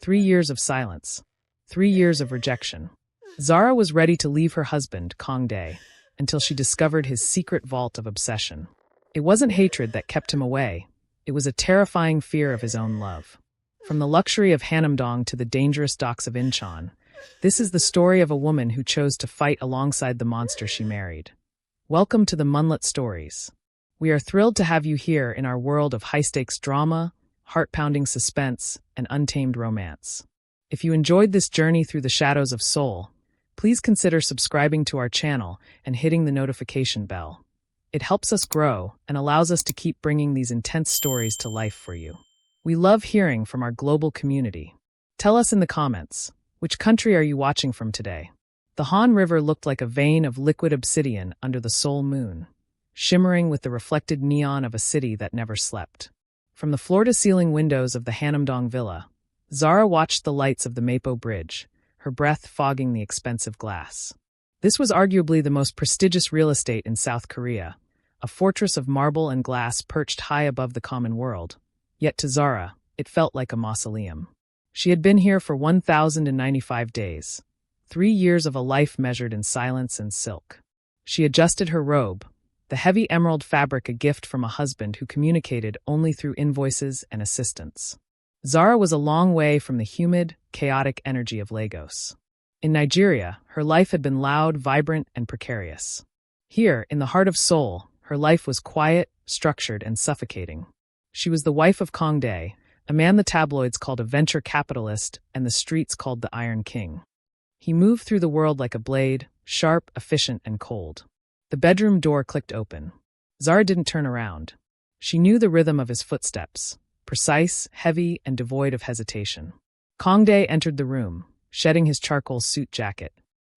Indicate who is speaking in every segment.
Speaker 1: 3 years of silence. 3 years of rejection. Zara was ready to leave her husband, Kang-Dae, until she discovered his secret vault of obsession. It wasn't hatred that kept him away. It was a terrifying fear of his own love. From the luxury of Hannam-dong to the dangerous docks of Incheon, this is the story of a woman who chose to fight alongside the monster she married. Welcome to the Moonlit Stories. We are thrilled to have you here in our world of high-stakes drama, heart-pounding suspense, and untamed romance. If you enjoyed this journey through the shadows of Seoul, please consider subscribing to our channel and hitting the notification bell. It helps us grow and allows us to keep bringing these intense stories to life for you. We love hearing from our global community. Tell us in the comments, which country are you watching from today? The Han River looked like a vein of liquid obsidian under the Seoul moon, shimmering with the reflected neon of a city that never slept. From the floor-to-ceiling windows of the Hannam-dong villa, Zara watched the lights of the Mapo Bridge, her breath fogging the expensive glass. This was arguably the most prestigious real estate in South Korea, a fortress of marble and glass perched high above the common world. Yet to Zara, it felt like a mausoleum. She had been here for 1,095 days, 3 years of a life measured in silence and silk. She adjusted her robe, the heavy emerald fabric a gift from a husband who communicated only through invoices and assistants. Zara was a long way from the humid, chaotic energy of Lagos. In Nigeria, her life had been loud, vibrant, and precarious. Here, in the heart of Seoul, her life was quiet, structured, and suffocating. She was the wife of Kang-Dae, a man the tabloids called a venture capitalist and the streets called the Iron King. He moved through the world like a blade, sharp, efficient, and cold. The bedroom door clicked open. Zara didn't turn around. She knew the rhythm of his footsteps, precise, heavy, and devoid of hesitation. Kang-Dae entered the room, shedding his charcoal suit jacket.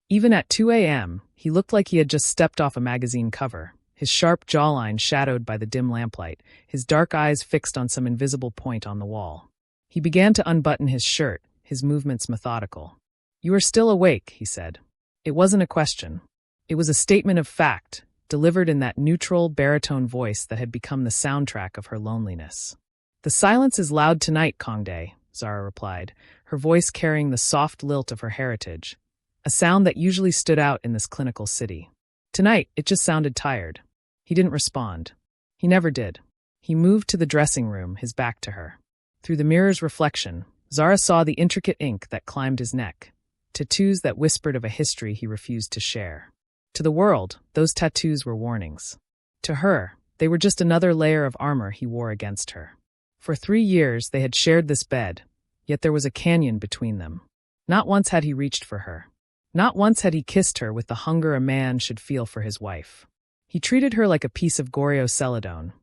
Speaker 1: Even at 2 a.m., he looked like he had just stepped off a magazine cover, his sharp jawline shadowed by the dim lamplight, his dark eyes fixed on some invisible point on the wall. He began to unbutton his shirt, his movements methodical. "You are still awake," he said. It wasn't a question. It was a statement of fact, delivered in that neutral, baritone voice that had become the soundtrack of her loneliness. "The silence is loud tonight, Kang-Dae," Zara replied, her voice carrying the soft lilt of her heritage, a sound that usually stood out in this clinical city. Tonight, it just sounded tired. He didn't respond. He never did. He moved to the dressing room, his back to her. Through the mirror's reflection, Zara saw the intricate ink that climbed his neck, tattoos that whispered of a history he refused to share. To the world, those tattoos were warnings. To her, they were just another layer of armor he wore against her. For 3 years, they had shared this bed, yet there was a canyon between them. Not once had he reached for her. Not once had he kissed her with the hunger a man should feel for his wife. He treated her like a piece of Goryo celadone,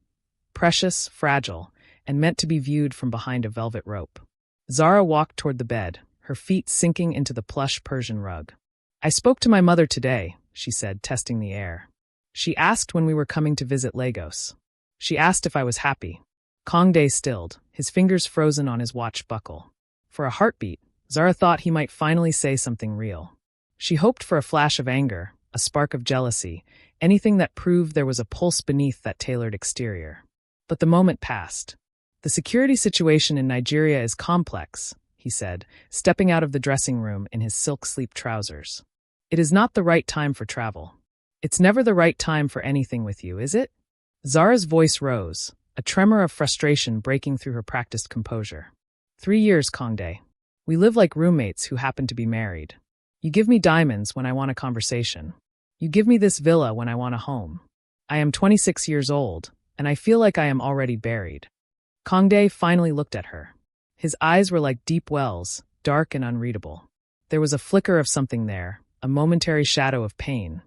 Speaker 1: precious, fragile, and meant to be viewed from behind a velvet rope. Zara walked toward the bed, her feet sinking into the plush Persian rug. "I spoke to my mother today," she said, testing the air. "She asked when we were coming to visit Lagos. She asked if I was happy." Kang-Dae stilled, his fingers frozen on his watch buckle. For a heartbeat, Zara thought he might finally say something real. She hoped for a flash of anger, a spark of jealousy, anything that proved there was a pulse beneath that tailored exterior. But the moment passed. "The security situation in Nigeria is complex," he said, stepping out of the dressing room in his silk sleep trousers. "It is not the right time for travel. It's never the right time for anything with you, is it?" Zara's voice rose, a tremor of frustration breaking through her practiced composure. 3 years, Kang-Dae. We live like roommates who happen to be married. You give me diamonds when I want a conversation. You give me this villa when I want a home. I am 26 years old, and I feel like I am already buried." Kang-Dae finally looked at her. His eyes were like deep wells, dark and unreadable. There was a flicker of something there, a momentary shadow of pain,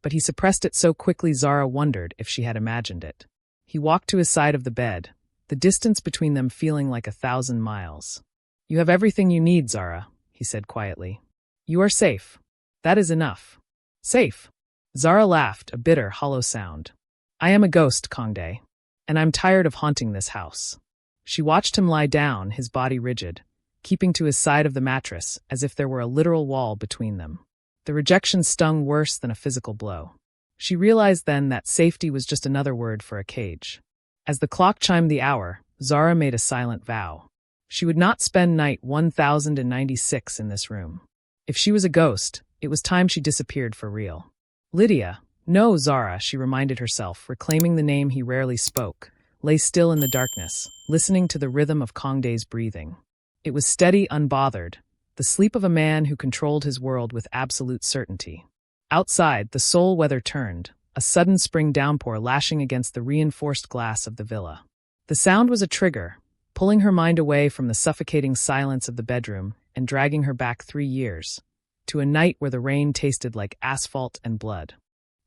Speaker 1: but he suppressed it so quickly Zara wondered if she had imagined it. He walked to his side of the bed, the distance between them feeling like 1,000 miles. "You have everything you need, Zara," he said quietly. "You are safe. That is enough." "Safe?" Zara laughed, a bitter, hollow sound. "I am a ghost, Kang-Dae, and I'm tired of haunting this house." She watched him lie down, his body rigid, keeping to his side of the mattress as if there were a literal wall between them. The rejection stung worse than a physical blow. She realized then that safety was just another word for a cage. As the clock chimed the hour, Zara made a silent vow. She would not spend night 1096 in this room. If she was a ghost, it was time she disappeared for real. Lydia, no, Zara, she reminded herself, reclaiming the name he rarely spoke, lay still in the darkness, listening to the rhythm of Kang-Dae's breathing. It was steady, unbothered, the sleep of a man who controlled his world with absolute certainty. Outside, the Seoul weather turned, a sudden spring downpour lashing against the reinforced glass of the villa. The sound was a trigger, pulling her mind away from the suffocating silence of the bedroom and dragging her back 3 years, to a night where the rain tasted like asphalt and blood.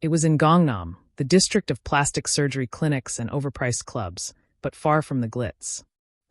Speaker 1: It was in Gangnam, the district of plastic surgery clinics and overpriced clubs, but far from the glitz.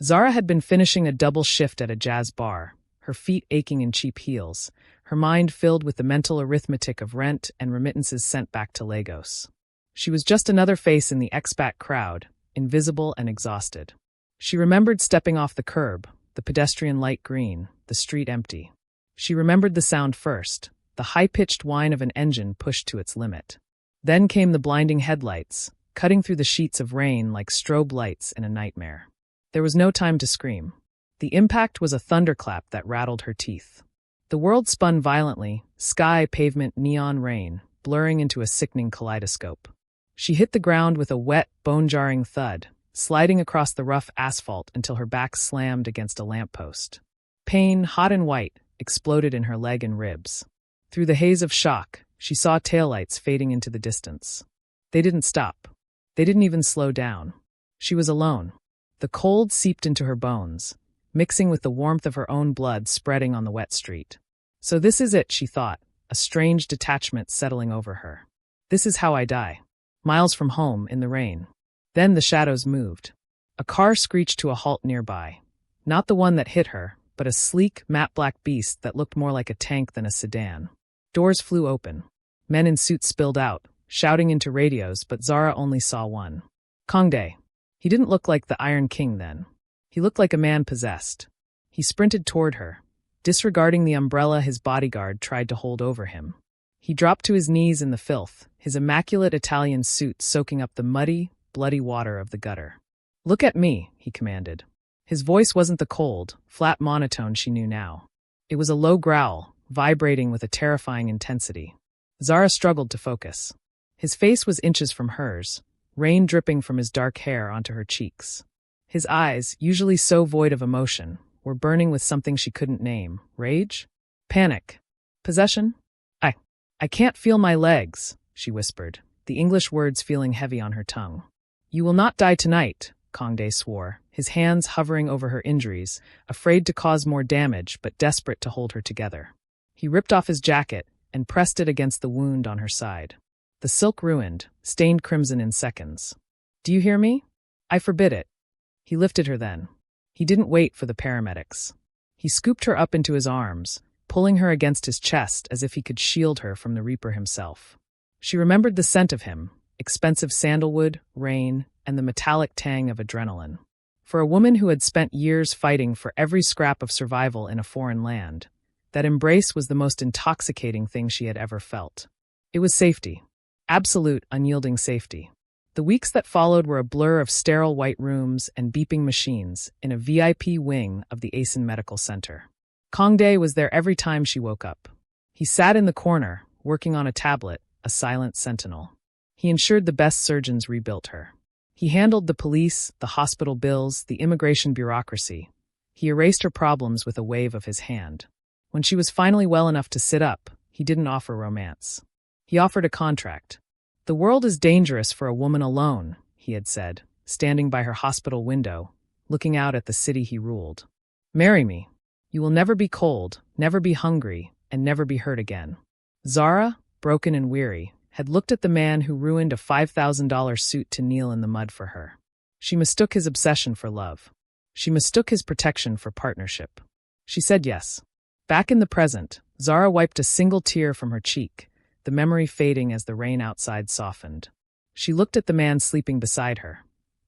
Speaker 1: Zara had been finishing a double shift at a jazz bar, her feet aching in cheap heels, her mind filled with the mental arithmetic of rent and remittances sent back to Lagos. She was just another face in the expat crowd, invisible and exhausted. She remembered stepping off the curb, the pedestrian light green, the street empty. She remembered the sound first, the high-pitched whine of an engine pushed to its limit. Then came the blinding headlights, cutting through the sheets of rain like strobe lights in a nightmare. There was no time to scream. The impact was a thunderclap that rattled her teeth. The world spun violently, sky, pavement, neon, rain, blurring into a sickening kaleidoscope. She hit the ground with a wet, bone-jarring thud, sliding across the rough asphalt until her back slammed against a lamppost. Pain, hot and white, exploded in her leg and ribs. Through the haze of shock, she saw taillights fading into the distance. They didn't stop. They didn't even slow down. She was alone. The cold seeped into her bones, mixing with the warmth of her own blood spreading on the wet street. So this is it, she thought, a strange detachment settling over her. This is how I die. Miles from home, in the rain. Then the shadows moved. A car screeched to a halt nearby. Not the one that hit her, but a sleek, matte-black beast that looked more like a tank than a sedan. Doors flew open. Men in suits spilled out, shouting into radios, but Zara only saw one. Kang-Dae. He didn't look like the Iron King then. He looked like a man possessed. He sprinted toward her, disregarding the umbrella his bodyguard tried to hold over him. He dropped to his knees in the filth, his immaculate Italian suit soaking up the muddy, bloody water of the gutter. "Look at me," he commanded. His voice wasn't the cold, flat monotone she knew now. It was a low growl, vibrating with a terrifying intensity. Zara struggled to focus. His face was inches from hers, rain dripping from his dark hair onto her cheeks. His eyes, usually so void of emotion, were burning with something she couldn't name. Rage? Panic? Possession? I can't feel my legs, she whispered, the English words feeling heavy on her tongue. "You will not die tonight," Kang-Dae swore, his hands hovering over her injuries, afraid to cause more damage but desperate to hold her together. He ripped off his jacket and pressed it against the wound on her side. The silk ruined, stained crimson in seconds. "Do you hear me? I forbid it." He lifted her then. He didn't wait for the paramedics. He scooped her up into his arms, pulling her against his chest as if he could shield her from the Reaper himself. She remembered the scent of him, expensive sandalwood, rain, and the metallic tang of adrenaline. For a woman who had spent years fighting for every scrap of survival in a foreign land, that embrace was the most intoxicating thing she had ever felt. It was safety. Absolute, unyielding safety. The weeks that followed were a blur of sterile white rooms and beeping machines in a VIP wing of the Asen Medical Center. Kang-Dae was there every time she woke up. He sat in the corner, working on a tablet, a silent sentinel. He ensured the best surgeons rebuilt her. He handled the police, the hospital bills, the immigration bureaucracy. He erased her problems with a wave of his hand. When she was finally well enough to sit up, he didn't offer romance. He offered a contract. "The world is dangerous for a woman alone," he had said, standing by her hospital window, looking out at the city he ruled. "Marry me. You will never be cold, never be hungry, and never be hurt again." Zara, broken and weary, had looked at the man who ruined a $5,000 suit to kneel in the mud for her. She mistook his obsession for love. She mistook his protection for partnership. She said yes. Back in the present, Zara wiped a single tear from her cheek, the memory fading as the rain outside softened. She looked at the man sleeping beside her.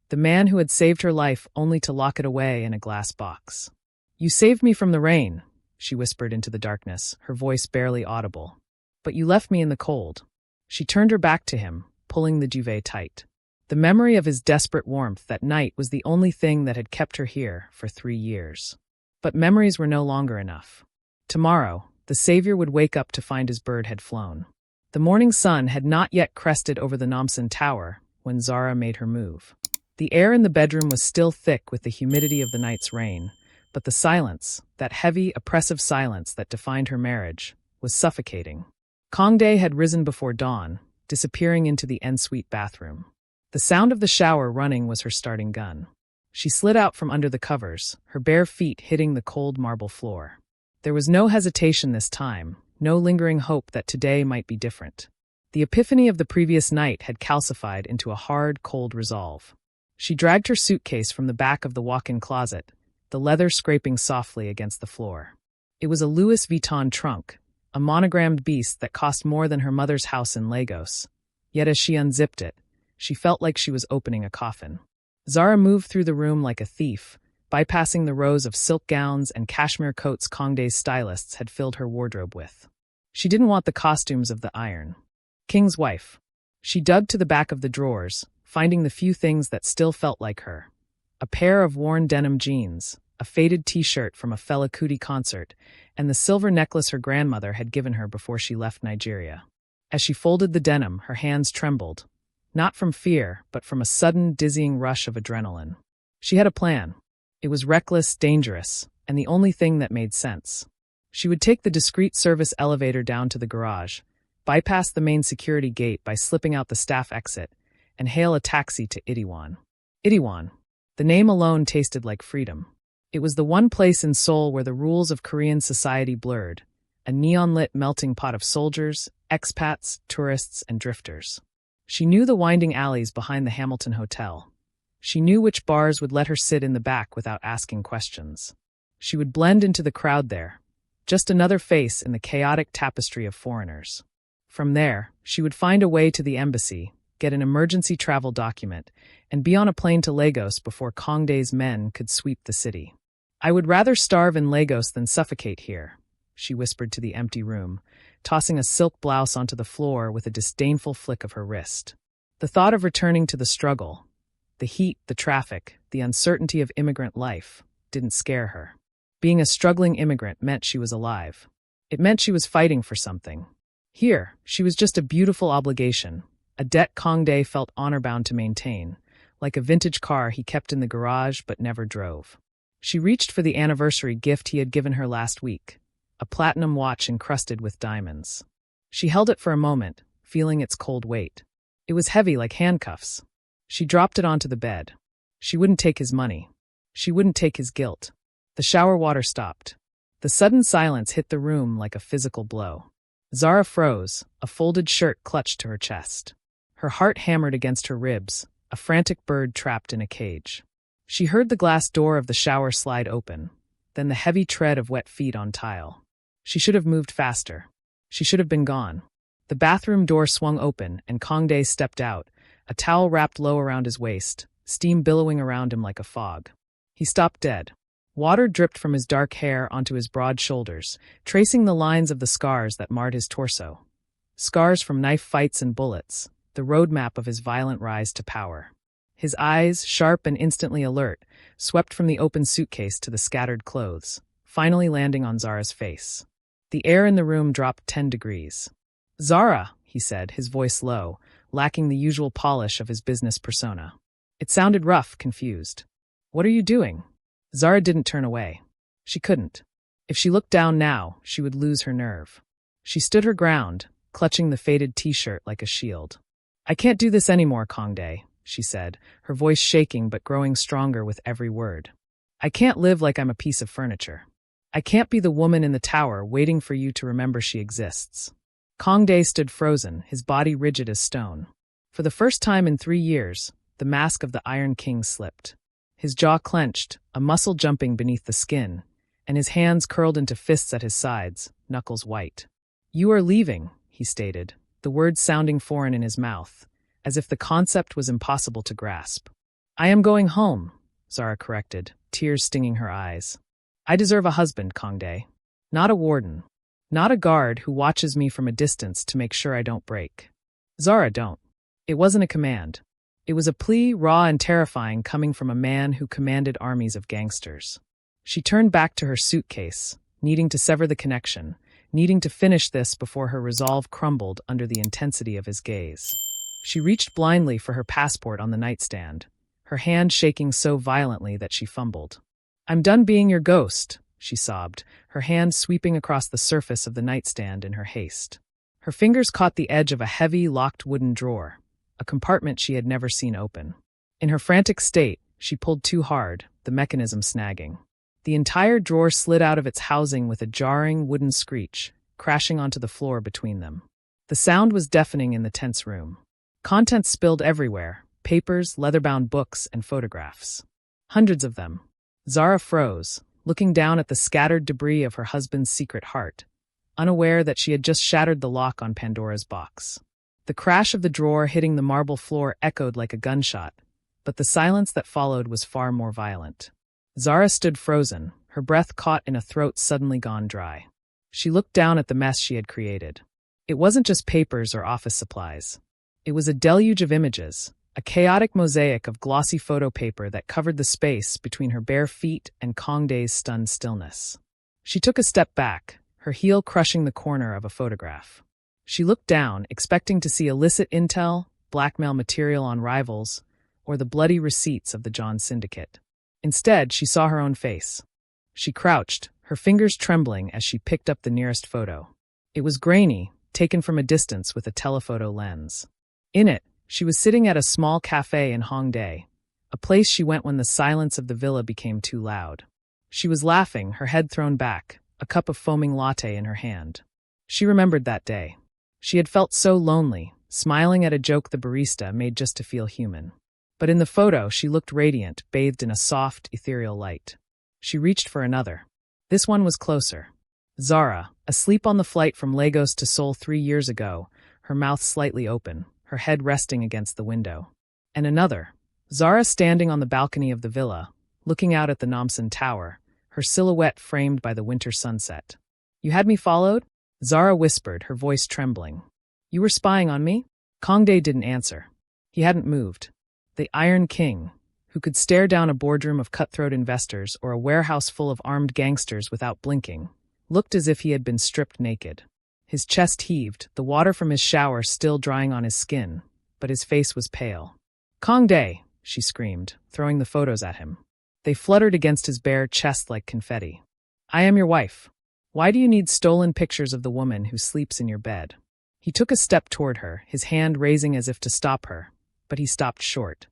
Speaker 1: The man who had saved her life only to lock it away in a glass box. "You saved me from the rain," she whispered into the darkness, her voice barely audible. "But you left me in the cold." She turned her back to him, pulling the duvet tight. The memory of his desperate warmth that night was the only thing that had kept her here for 3 years. But memories were no longer enough. Tomorrow, the savior would wake up to find his bird had flown. The morning sun had not yet crested over the Namsan Tower when Zara made her move. The air in the bedroom was still thick with the humidity of the night's rain, but the silence, that heavy, oppressive silence that defined her marriage, was suffocating. Kang-Dae had risen before dawn, disappearing into the ensuite bathroom. The sound of the shower running was her starting gun. She slid out from under the covers, her bare feet hitting the cold marble floor. There was no hesitation this time, no lingering hope that today might be different. The epiphany of the previous night had calcified into a hard, cold resolve. She dragged her suitcase from the back of the walk-in closet, the leather scraping softly against the floor. It was a Louis Vuitton trunk, a monogrammed beast that cost more than her mother's house in Lagos. Yet as she unzipped it, she felt like she was opening a coffin. Zara moved through the room like a thief, bypassing the rows of silk gowns and cashmere coats Kang-Dae's stylists had filled her wardrobe with. She didn't want the costumes of the Iron King's wife. She dug to the back of the drawers, finding the few things that still felt like her. A pair of worn denim jeans, a faded t-shirt from a Fela Kuti concert, and the silver necklace her grandmother had given her before she left Nigeria. As she folded the denim, her hands trembled, not from fear, but from a sudden, dizzying rush of adrenaline. She had a plan. It was reckless, dangerous, and the only thing that made sense. She would take the discreet service elevator down to the garage, bypass the main security gate by slipping out the staff exit, and hail a taxi to Itaewon. Itaewon. The name alone tasted like freedom. It was the one place in Seoul where the rules of Korean society blurred, a neon-lit melting pot of soldiers, expats, tourists, and drifters. She knew the winding alleys behind the Hamilton Hotel. She knew which bars would let her sit in the back without asking questions. She would blend into the crowd there, just another face in the chaotic tapestry of foreigners. From there, she would find a way to the embassy, get an emergency travel document, and be on a plane to Lagos before Kang-Dae's men could sweep the city. "I would rather starve in Lagos than suffocate here," she whispered to the empty room, tossing a silk blouse onto the floor with a disdainful flick of her wrist. The thought of returning to the struggle, the heat, the traffic, the uncertainty of immigrant life, didn't scare her. Being a struggling immigrant meant she was alive. It meant she was fighting for something. Here, she was just a beautiful obligation, a debt Kang-Dae felt honor-bound to maintain, like a vintage car he kept in the garage but never drove. She reached for the anniversary gift he had given her last week, a platinum watch encrusted with diamonds. She held it for a moment, feeling its cold weight. It was heavy like handcuffs. She dropped it onto the bed. She wouldn't take his money. She wouldn't take his guilt. The shower water stopped. The sudden silence hit the room like a physical blow. Zara froze, a folded shirt clutched to her chest. Her heart hammered against her ribs, a frantic bird trapped in a cage. She heard the glass door of the shower slide open, then the heavy tread of wet feet on tile. She should have moved faster. She should have been gone. The bathroom door swung open, and Kang-Dae stepped out, a towel wrapped low around his waist, steam billowing around him like a fog. He stopped dead. Water dripped from his dark hair onto his broad shoulders, tracing the lines of the scars that marred his torso. Scars from knife fights and bullets, the roadmap of his violent rise to power. His eyes, sharp and instantly alert, swept from the open suitcase to the scattered clothes, finally landing on Zara's face. The air in the room dropped 10 degrees. "Zara," he said, his voice low, lacking the usual polish of his business persona. It sounded rough, confused. "What are you doing?" Zara didn't turn away. She couldn't. If she looked down now, she would lose her nerve. She stood her ground, clutching the faded t-shirt like a shield. "I can't do this anymore, Kang-Dae," she said, her voice shaking but growing stronger with every word. "I can't live like I'm a piece of furniture. I can't be the woman in the tower waiting for you to remember she exists." Kang-Dae stood frozen, his body rigid as stone. For the first time in 3 years, the mask of the Iron King slipped. His jaw clenched, a muscle jumping beneath the skin, and his hands curled into fists at his sides, knuckles white. "You are leaving," he stated, the words sounding foreign in his mouth, as if the concept was impossible to grasp. "I am going home," Zara corrected, tears stinging her eyes. "I deserve a husband, Kang-Dae. Not a warden. Not a guard who watches me from a distance to make sure I don't break." "Zara, don't." It wasn't a command. It was a plea, raw and terrifying, coming from a man who commanded armies of gangsters. She turned back to her suitcase, needing to sever the connection, needing to finish this before her resolve crumbled under the intensity of his gaze. She reached blindly for her passport on the nightstand, her hand shaking so violently that she fumbled. "I'm done being your ghost," she sobbed, her hand sweeping across the surface of the nightstand in her haste. Her fingers caught the edge of a heavy, locked wooden drawer, a compartment she had never seen open. In her frantic state, she pulled too hard, the mechanism snagging. The entire drawer slid out of its housing with a jarring wooden screech, crashing onto the floor between them. The sound was deafening in the tense room. Contents spilled everywhere, papers, leather-bound books, and photographs. Hundreds of them. Zara froze, looking down at the scattered debris of her husband's secret heart, unaware that she had just shattered the lock on Pandora's box. The crash of the drawer hitting the marble floor echoed like a gunshot, but the silence that followed was far more violent. Zara stood frozen, her breath caught in a throat suddenly gone dry. She looked down at the mess she had created. It wasn't just papers or office supplies. It was a deluge of images, a chaotic mosaic of glossy photo paper that covered the space between her bare feet and Kang-Dae's stunned stillness. She took a step back, her heel crushing the corner of a photograph. She looked down, expecting to see illicit intel, blackmail material on rivals, or the bloody receipts of the John Syndicate. Instead, she saw her own face. She crouched, her fingers trembling as she picked up the nearest photo. It was grainy, taken from a distance with a telephoto lens. In it, she was sitting at a small cafe in Hongdae, a place she went when the silence of the villa became too loud. She was laughing, her head thrown back, a cup of foaming latte in her hand. She remembered that day. She had felt so lonely, smiling at a joke the barista made just to feel human. But in the photo, she looked radiant, bathed in a soft, ethereal light. She reached for another. This one was closer. Zara, asleep on the flight from Lagos to Seoul 3 years ago, her mouth slightly open, her head resting against the window. And another. Zara standing on the balcony of the villa, looking out at the Namsan Tower, her silhouette framed by the winter sunset. "You had me followed?" Zara whispered, her voice trembling. "You were spying on me?" Kang-Dae didn't answer. He hadn't moved. The Iron King, who could stare down a boardroom of cutthroat investors or a warehouse full of armed gangsters without blinking, looked as if he had been stripped naked. His chest heaved, the water from his shower still drying on his skin, but his face was pale. "Kang-Dae," she screamed, throwing the photos at him. They fluttered against his bare chest like confetti. "I am your wife. Why do you need stolen pictures of the woman who sleeps in your bed?" He took a step toward her, his hand raising as if to stop her, but he stopped short.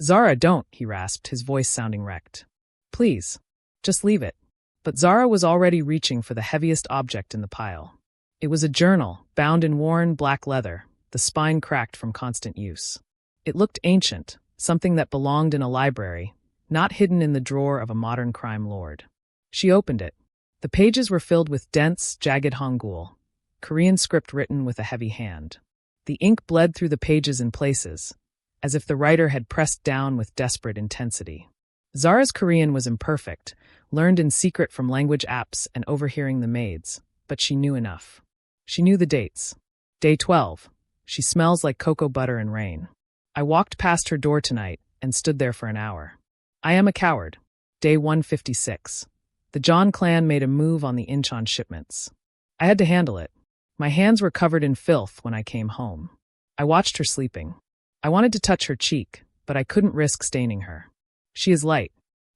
Speaker 1: "Zara, don't," he rasped, his voice sounding wrecked. "Please, just leave it." But Zara was already reaching for the heaviest object in the pile. It was a journal, bound in worn black leather, the spine cracked from constant use. It looked ancient, something that belonged in a library, not hidden in the drawer of a modern crime lord. She opened it. The pages were filled with dense, jagged Hangul, Korean script written with a heavy hand. The ink bled through the pages in places, as if the writer had pressed down with desperate intensity. Zara's Korean was imperfect, learned in secret from language apps and overhearing the maids, but she knew enough. She knew the dates. Day 12. She smells like cocoa butter and rain. I walked past her door tonight and stood there for an hour. I am a coward. Day 156. The John clan made a move on the Incheon shipments. I had to handle it. My hands were covered in filth when I came home. I watched her sleeping. I wanted to touch her cheek, but I couldn't risk staining her. She is light.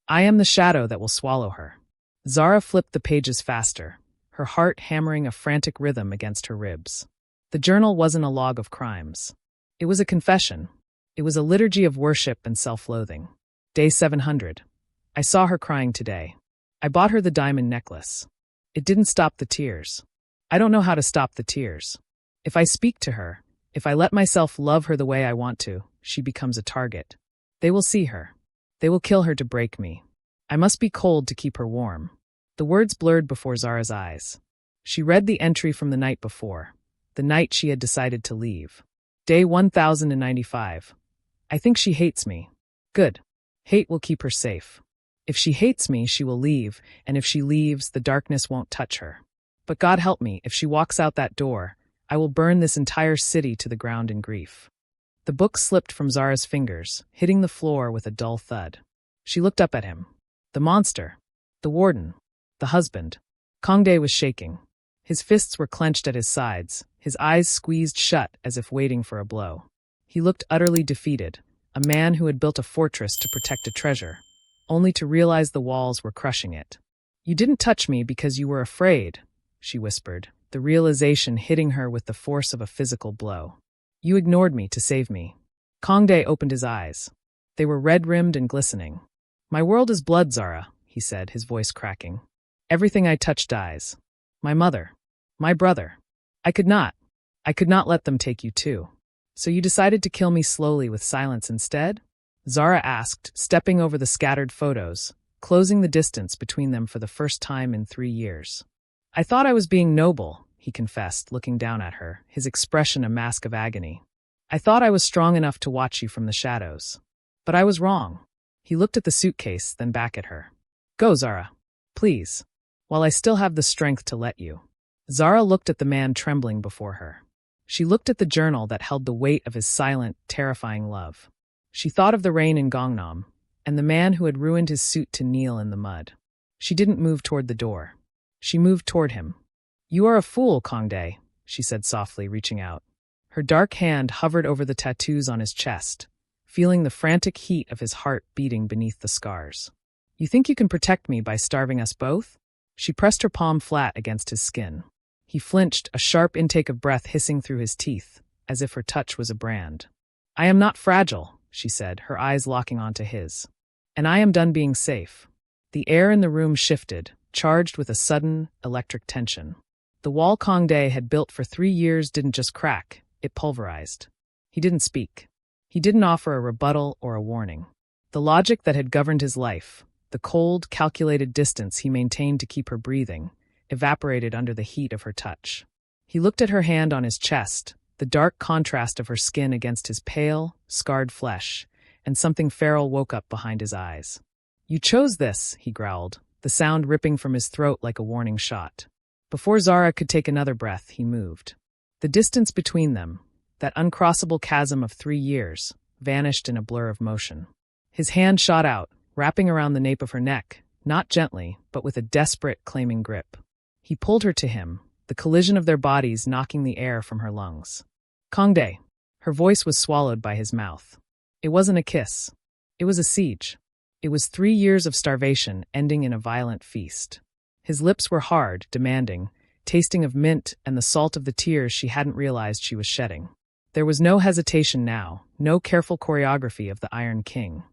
Speaker 1: I am the shadow that will swallow her. Zara flipped the pages faster, her heart hammering a frantic rhythm against her ribs. The journal wasn't a log of crimes. It was a confession. It was a liturgy of worship and self-loathing. Day 700. I saw her crying today. I bought her the diamond necklace. It didn't stop the tears. I don't know how to stop the tears. If I speak to her, if I let myself love her the way I want to, she becomes a target. They will see her. They will kill her to break me. I must be cold to keep her warm. The words blurred before Zara's eyes. She read the entry from the night before, the night she had decided to leave. Day 1095. I think she hates me. Good. Hate will keep her safe. If she hates me, she will leave, and if she leaves, the darkness won't touch her. But God help me, if she walks out that door, I will burn this entire city to the ground in grief. The book slipped from Zara's fingers, hitting the floor with a dull thud. She looked up at him. The monster. The warden. The husband. Kang-Dae was shaking. His fists were clenched at his sides, his eyes squeezed shut as if waiting for a blow. He looked utterly defeated, a man who had built a fortress to protect a treasure, only to realize the walls were crushing it. "You didn't touch me because you were afraid," she whispered, the realization hitting her with the force of a physical blow. "You ignored me to save me." Kang-Dae opened his eyes. They were red-rimmed and glistening. "My world is blood, Zara," he said, his voice cracking. "Everything I touch dies. My mother. My brother. I could not let them take you too. So you decided to kill me slowly with silence instead?" Zara asked, stepping over the scattered photos, closing the distance between them for the first time in 3 years. "I thought I was being noble," he confessed, looking down at her, his expression a mask of agony. "I thought I was strong enough to watch you from the shadows. But I was wrong." He looked at the suitcase, then back at her. "Go, Zara. Please. While I still have the strength to let you." Zara looked at the man trembling before her. She looked at the journal that held the weight of his silent, terrifying love. She thought of the rain in Gangnam, and the man who had ruined his suit to kneel in the mud. She didn't move toward the door. She moved toward him. "You are a fool, Kang-Dae," she said softly, reaching out. Her dark hand hovered over the tattoos on his chest, feeling the frantic heat of his heart beating beneath the scars. "You think you can protect me by starving us both?" She pressed her palm flat against his skin. He flinched, a sharp intake of breath hissing through his teeth, as if her touch was a brand. "I am not fragile," she said, her eyes locking onto his. "And I am done being safe." The air in the room shifted, charged with a sudden, electric tension. The wall Kang-Dae had built for 3 years didn't just crack, it pulverized. He didn't speak. He didn't offer a rebuttal or a warning. The logic that had governed his life, the cold, calculated distance he maintained to keep her breathing, evaporated under the heat of her touch. He looked at her hand on his chest, the dark contrast of her skin against his pale, scarred flesh, and something feral woke up behind his eyes. "You chose this," he growled, the sound ripping from his throat like a warning shot. Before Zara could take another breath, he moved. The distance between them, that uncrossable chasm of 3 years, vanished in a blur of motion. His hand shot out, wrapping around the nape of her neck, not gently, but with a desperate, claiming grip. He pulled her to him, the collision of their bodies knocking the air from her lungs. "Kang-Dae." Her voice was swallowed by his mouth. It wasn't a kiss. It was a siege. It was 3 years of starvation ending in a violent feast. His lips were hard, demanding, tasting of mint and the salt of the tears she hadn't realized she was shedding. There was no hesitation now, no careful choreography of the Iron King.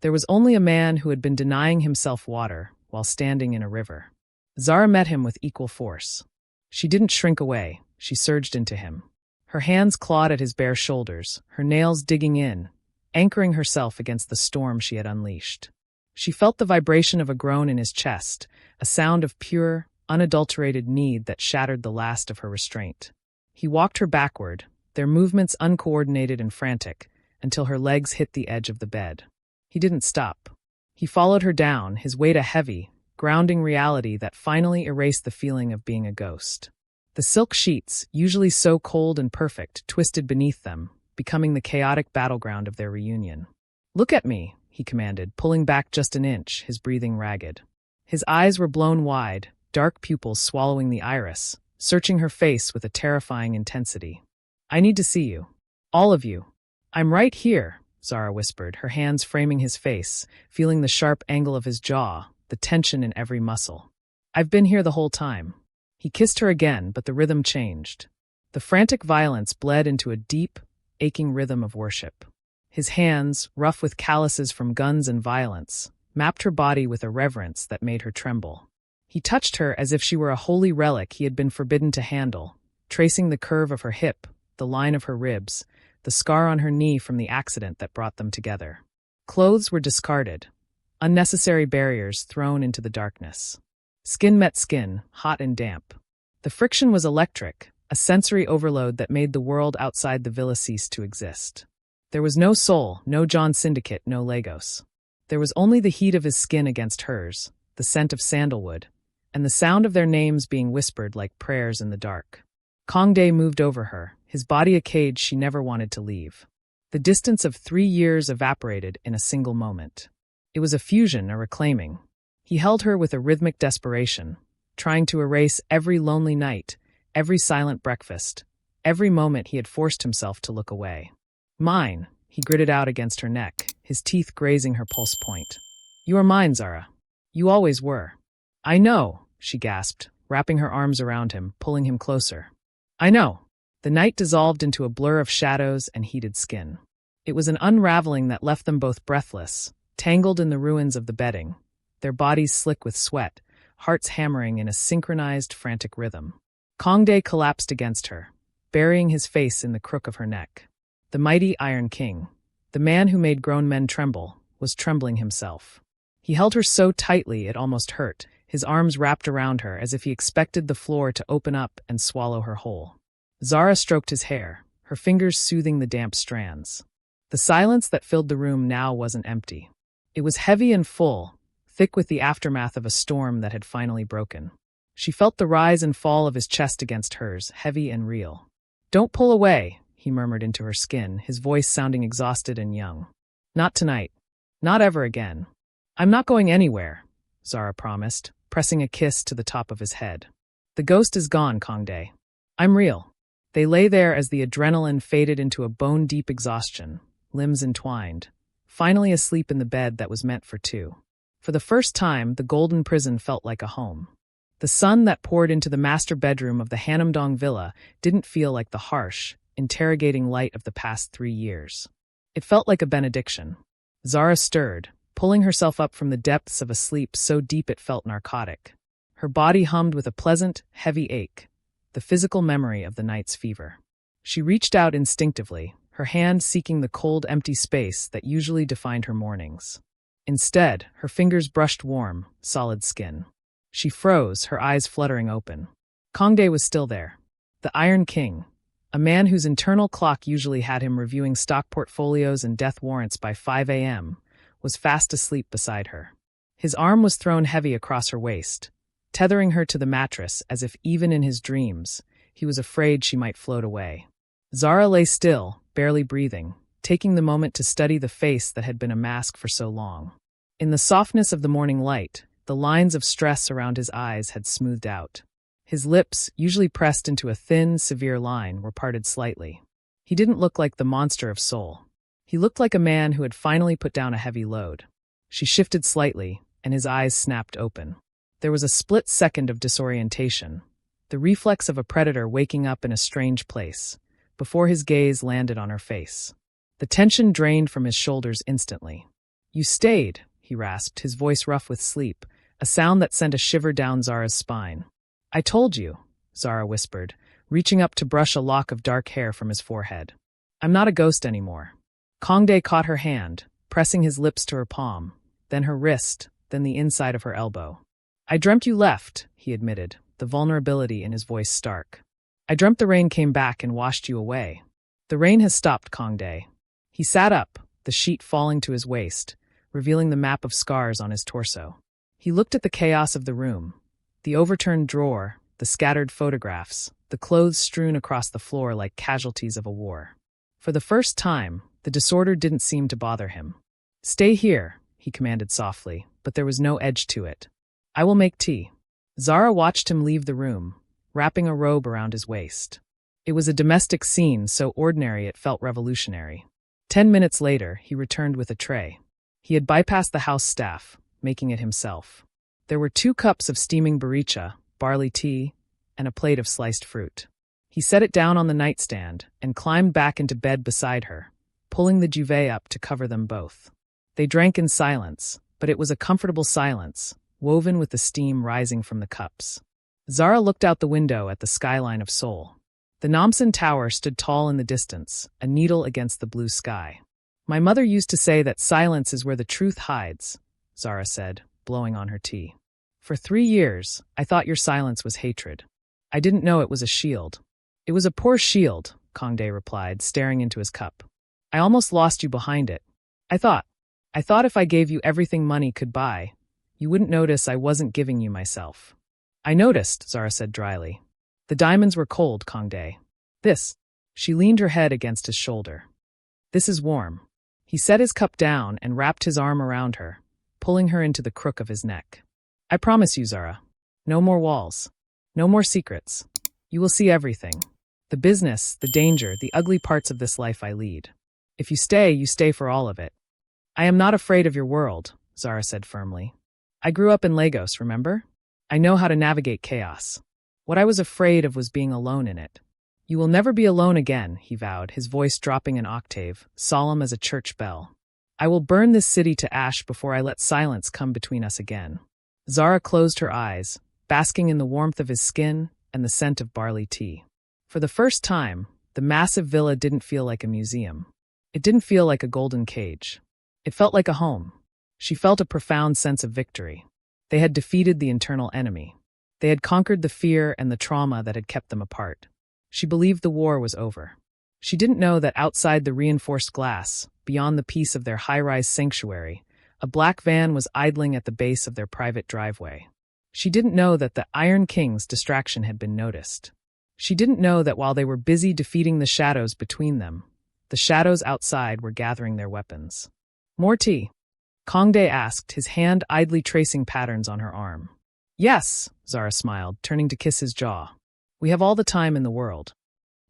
Speaker 1: There was only a man who had been denying himself water while standing in a river. Zara met him with equal force. She didn't shrink away, she surged into him. Her hands clawed at his bare shoulders, her nails digging in, anchoring herself against the storm she had unleashed. She felt the vibration of a groan in his chest, a sound of pure, unadulterated need that shattered the last of her restraint. He walked her backward, their movements uncoordinated and frantic, until her legs hit the edge of the bed. He didn't stop. He followed her down, his weight a heavy, grounding reality that finally erased the feeling of being a ghost. The silk sheets, usually so cold and perfect, twisted beneath them, becoming the chaotic battleground of their reunion. "Look at me," he commanded, pulling back just an inch, his breathing ragged. His eyes were blown wide, dark pupils swallowing the iris, searching her face with a terrifying intensity. "I need to see you. All of you." "I'm right here," Zara whispered, her hands framing his face, feeling the sharp angle of his jaw, the tension in every muscle. "I've been here the whole time." He kissed her again, but the rhythm changed. The frantic violence bled into a deep, aching rhythm of worship. His hands, rough with calluses from guns and violence, mapped her body with a reverence that made her tremble. He touched her as if she were a holy relic he had been forbidden to handle, tracing the curve of her hip, the line of her ribs, the scar on her knee from the accident that brought them together. Clothes were discarded, unnecessary barriers thrown into the darkness. Skin met skin, hot and damp. The friction was electric, a sensory overload that made the world outside the villa cease to exist. There was no soul, no John Syndicate, no Lagos. There was only the heat of his skin against hers, the scent of sandalwood, and the sound of their names being whispered like prayers in the dark. Kang-Dae moved over her, his body a cage she never wanted to leave. The distance of 3 years evaporated in a single moment. It was a fusion, a reclaiming. He held her with a rhythmic desperation, trying to erase every lonely night, every silent breakfast, every moment he had forced himself to look away. Mine, he gritted out against her neck, his teeth grazing her pulse point. You are mine, Zara. You always were. I know, she gasped, wrapping her arms around him, pulling him closer. I know. The night dissolved into a blur of shadows and heated skin. It was an unraveling that left them both breathless, tangled in the ruins of the bedding, their bodies slick with sweat, hearts hammering in a synchronized, frantic rhythm. Kang-Dae collapsed against her, burying his face in the crook of her neck. The mighty Iron King, the man who made grown men tremble, was trembling himself. He held her so tightly it almost hurt, his arms wrapped around her as if he expected the floor to open up and swallow her whole. Zara stroked his hair, her fingers soothing the damp strands. The silence that filled the room now wasn't empty. It was heavy and full, thick with the aftermath of a storm that had finally broken. She felt the rise and fall of his chest against hers, heavy and real. Don't pull away, he murmured into her skin, his voice sounding exhausted and young. Not tonight. Not ever again. I'm not going anywhere, Zara promised, pressing a kiss to the top of his head. The ghost is gone, Kang-Dae. I'm real. They lay there as the adrenaline faded into a bone-deep exhaustion, limbs entwined, finally asleep in the bed that was meant for two. For the first time, the golden prison felt like a home. The sun that poured into the master bedroom of the Hannam-dong villa didn't feel like the harsh, interrogating light of the past 3 years. It felt like a benediction. Zara stirred, pulling herself up from the depths of a sleep so deep it felt narcotic. Her body hummed with a pleasant, heavy ache, the physical memory of the night's fever. She reached out instinctively, her hand seeking the cold, empty space that usually defined her mornings. Instead, her fingers brushed warm, solid skin. She froze, her eyes fluttering open. Kang-Dae was still there. The Iron King, a man whose internal clock usually had him reviewing stock portfolios and death warrants by 5 a.m., was fast asleep beside her. His arm was thrown heavy across her waist, tethering her to the mattress as if even in his dreams, he was afraid she might float away. Zara lay still, barely breathing, taking the moment to study the face that had been a mask for so long. In the softness of the morning light, the lines of stress around his eyes had smoothed out. His lips, usually pressed into a thin, severe line, were parted slightly. He didn't look like the monster of Seoul. He looked like a man who had finally put down a heavy load. She shifted slightly, and his eyes snapped open. There was a split second of disorientation, the reflex of a predator waking up in a strange place, before his gaze landed on her face. The tension drained from his shoulders instantly. You stayed, he rasped, his voice rough with sleep, a sound that sent a shiver down Zara's spine. I told you, Zara whispered, reaching up to brush a lock of dark hair from his forehead. I'm not a ghost anymore. Kang-Dae caught her hand, pressing his lips to her palm, then her wrist, then the inside of her elbow. I dreamt you left, he admitted, the vulnerability in his voice stark. I dreamt the rain came back and washed you away. The rain has stopped, Kang-Dae. He sat up, the sheet falling to his waist, revealing the map of scars on his torso. He looked at the chaos of the room, the overturned drawer, the scattered photographs, the clothes strewn across the floor like casualties of a war. For the first time, the disorder didn't seem to bother him. Stay here, he commanded softly, but there was no edge to it. I will make tea. Zara watched him leave the room, wrapping a robe around his waist. It was a domestic scene so ordinary it felt revolutionary. 10 minutes later, he returned with a tray. He had bypassed the house staff, making it himself. There were 2 cups of steaming baricha, barley tea, and a plate of sliced fruit. He set it down on the nightstand and climbed back into bed beside her, pulling the duvet up to cover them both. They drank in silence, but it was a comfortable silence, woven with the steam rising from the cups. Zara looked out the window at the skyline of Seoul. The Namsan Tower stood tall in the distance, a needle against the blue sky. My mother used to say that silence is where the truth hides, Zara said, blowing on her tea. For 3 years, I thought your silence was hatred. I didn't know it was a shield. It was a poor shield, Kang-Dae replied, staring into his cup. I almost lost you behind it. I thought if I gave you everything money could buy, you wouldn't notice I wasn't giving you myself. I noticed, Zara said dryly. The diamonds were cold, Kang-Dae. She leaned her head against his shoulder. This is warm. He set his cup down and wrapped his arm around her, pulling her into the crook of his neck. I promise you, Zara. No more walls. No more secrets. You will see everything. The business, the danger, the ugly parts of this life I lead. If you stay for all of it. I am not afraid of your world, Zara said firmly. I grew up in Lagos, remember? I know how to navigate chaos. What I was afraid of was being alone in it. You will never be alone again, he vowed, his voice dropping an octave, solemn as a church bell. I will burn this city to ash before I let silence come between us again. Zara closed her eyes, basking in the warmth of his skin and the scent of barley tea. For the first time, the massive villa didn't feel like a museum. It didn't feel like a golden cage. It felt like a home. She felt a profound sense of victory. They had defeated the internal enemy. They had conquered the fear and the trauma that had kept them apart. She believed the war was over. She didn't know that outside the reinforced glass, beyond the peace of their high-rise sanctuary, a black van was idling at the base of their private driveway. She didn't know that the Iron King's distraction had been noticed. She didn't know that while they were busy defeating the shadows between them, the shadows outside were gathering their weapons. More tea? Kang-Dae asked, his hand idly tracing patterns on her arm. Yes, Zara smiled, turning to kiss his jaw. We have all the time in the world.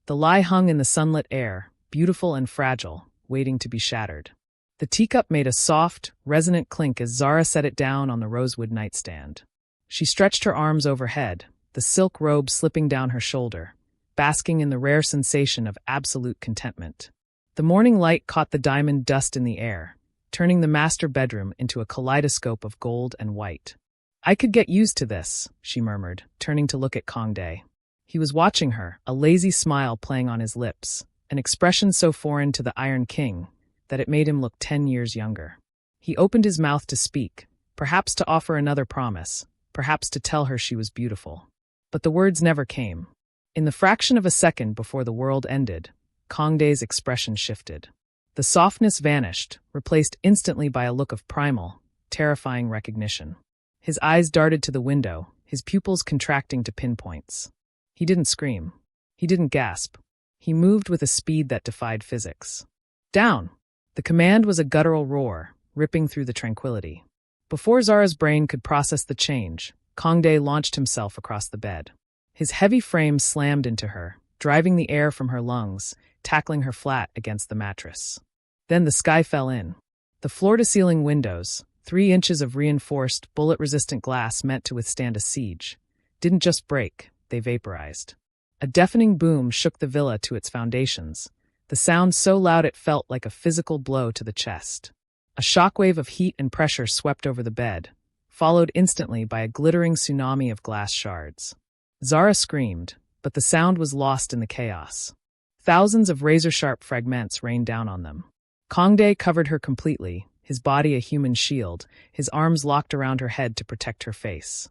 Speaker 1: The lie hung in the sunlit air, beautiful and fragile, waiting to be shattered. The teacup made a soft, resonant clink as Zara set it down on the rosewood nightstand. She stretched her arms overhead, the silk robe slipping down her shoulder, basking in the rare sensation of absolute contentment. The morning light caught the diamond dust in the air, turning the master bedroom into a kaleidoscope of gold and white. I could get used to this, she murmured, turning to look at Kang-Dae. He was watching her, a lazy smile playing on his lips, an expression so foreign to the Iron King that it made him look 10 years younger. He opened his mouth to speak, perhaps to offer another promise, perhaps to tell her she was beautiful. But the words never came. In the fraction of a second before the world ended, Kang-Dae's expression shifted. The softness vanished, replaced instantly by a look of primal, terrifying recognition. His eyes darted to the window, his pupils contracting to pinpoints. He didn't scream. He didn't gasp. He moved with a speed that defied physics. Down! The command was a guttural roar, ripping through the tranquility. Before Zara's brain could process the change, Kang-Dae launched himself across the bed. His heavy frame slammed into her, driving the air from her lungs, tackling her flat against the mattress. Then the sky fell in. The floor-to-ceiling windows, 3 inches of reinforced, bullet-resistant glass meant to withstand a siege, didn't just break, they vaporized. A deafening boom shook the villa to its foundations, the sound so loud it felt like a physical blow to the chest. A shockwave of heat and pressure swept over the bed, followed instantly by a glittering tsunami of glass shards. Zara screamed, but the sound was lost in the chaos. Thousands of razor-sharp fragments rained down on them. Kang-Dae covered her completely, his body a human shield, his arms locked around her head to protect her face.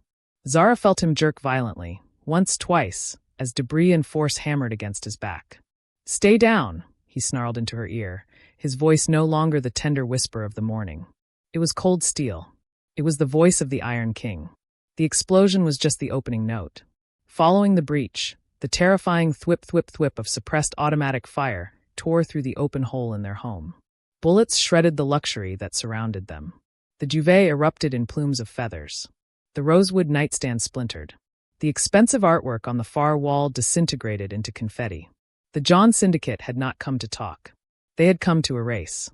Speaker 1: Zara felt him jerk violently, once, twice, as debris and force hammered against his back. Stay down, he snarled into her ear, his voice no longer the tender whisper of the morning. It was cold steel. It was the voice of the Iron King. The explosion was just the opening note. Following the breach, the terrifying thwip-thwip-thwip of suppressed automatic fire tore through the open hole in their home. Bullets shredded the luxury that surrounded them. The duvet erupted in plumes of feathers. The rosewood nightstand splintered. The expensive artwork on the far wall disintegrated into confetti. The John Syndicate had not come to talk. They had come to erase.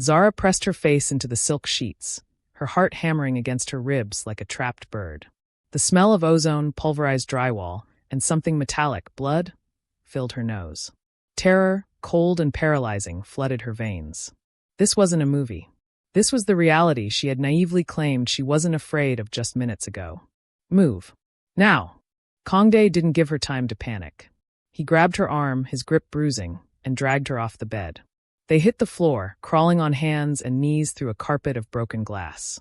Speaker 1: Zara pressed her face into the silk sheets, her heart hammering against her ribs like a trapped bird. The smell of ozone, pulverized drywall, and something metallic, blood, filled her nose. Terror, cold and paralyzing, flooded her veins. This wasn't a movie. This was the reality she had naively claimed she wasn't afraid of just minutes ago. Move. Now! Kang-Dae didn't give her time to panic. He grabbed her arm, his grip bruising, and dragged her off the bed. They hit the floor, crawling on hands and knees through a carpet of broken glass.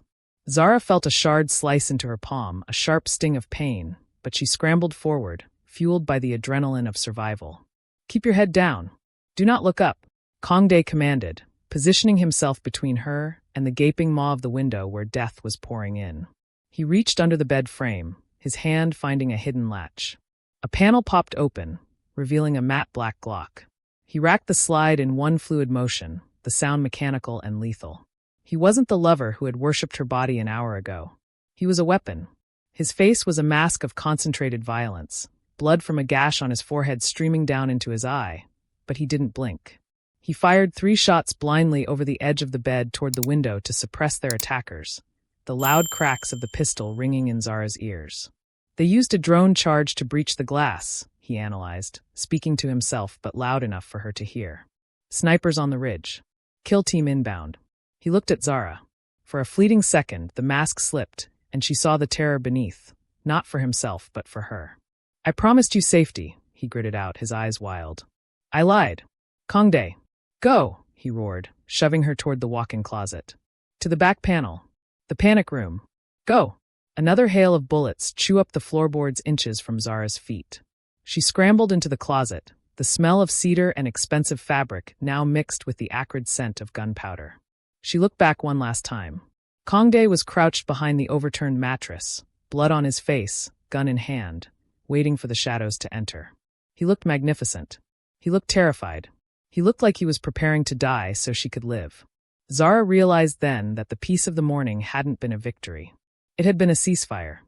Speaker 1: Zara felt a shard slice into her palm, a sharp sting of pain, but she scrambled forward, fueled by the adrenaline of survival. Keep your head down. Do not look up, Kang-Dae commanded, positioning himself between her and the gaping maw of the window where death was pouring in. He reached under the bed frame, his hand finding a hidden latch. A panel popped open, revealing a matte black Glock. He racked the slide in one fluid motion, the sound mechanical and lethal. He wasn't the lover who had worshipped her body an hour ago. He was a weapon. His face was a mask of concentrated violence, blood from a gash on his forehead streaming down into his eye, but he didn't blink. He fired 3 shots blindly over the edge of the bed toward the window to suppress their attackers, the loud cracks of the pistol ringing in Zara's ears. They used a drone charge to breach the glass, he analyzed, speaking to himself but loud enough for her to hear. Snipers on the ridge. Kill team inbound. He looked at Zara. For a fleeting second, the mask slipped, and she saw the terror beneath, not for himself but for her. I promised you safety, he gritted out, his eyes wild. I lied. Kang-Dae. Go, he roared, shoving her toward the walk-in closet. To the back panel. The panic room. Go. Another hail of bullets chew up the floorboards inches from Zara's feet. She scrambled into the closet, the smell of cedar and expensive fabric now mixed with the acrid scent of gunpowder. She looked back one last time. Kang-Dae was crouched behind the overturned mattress, blood on his face, gun in hand, waiting for the shadows to enter. He looked magnificent. He looked terrified. He looked like he was preparing to die so she could live. Zara realized then that the peace of the morning hadn't been a victory. It had been a ceasefire,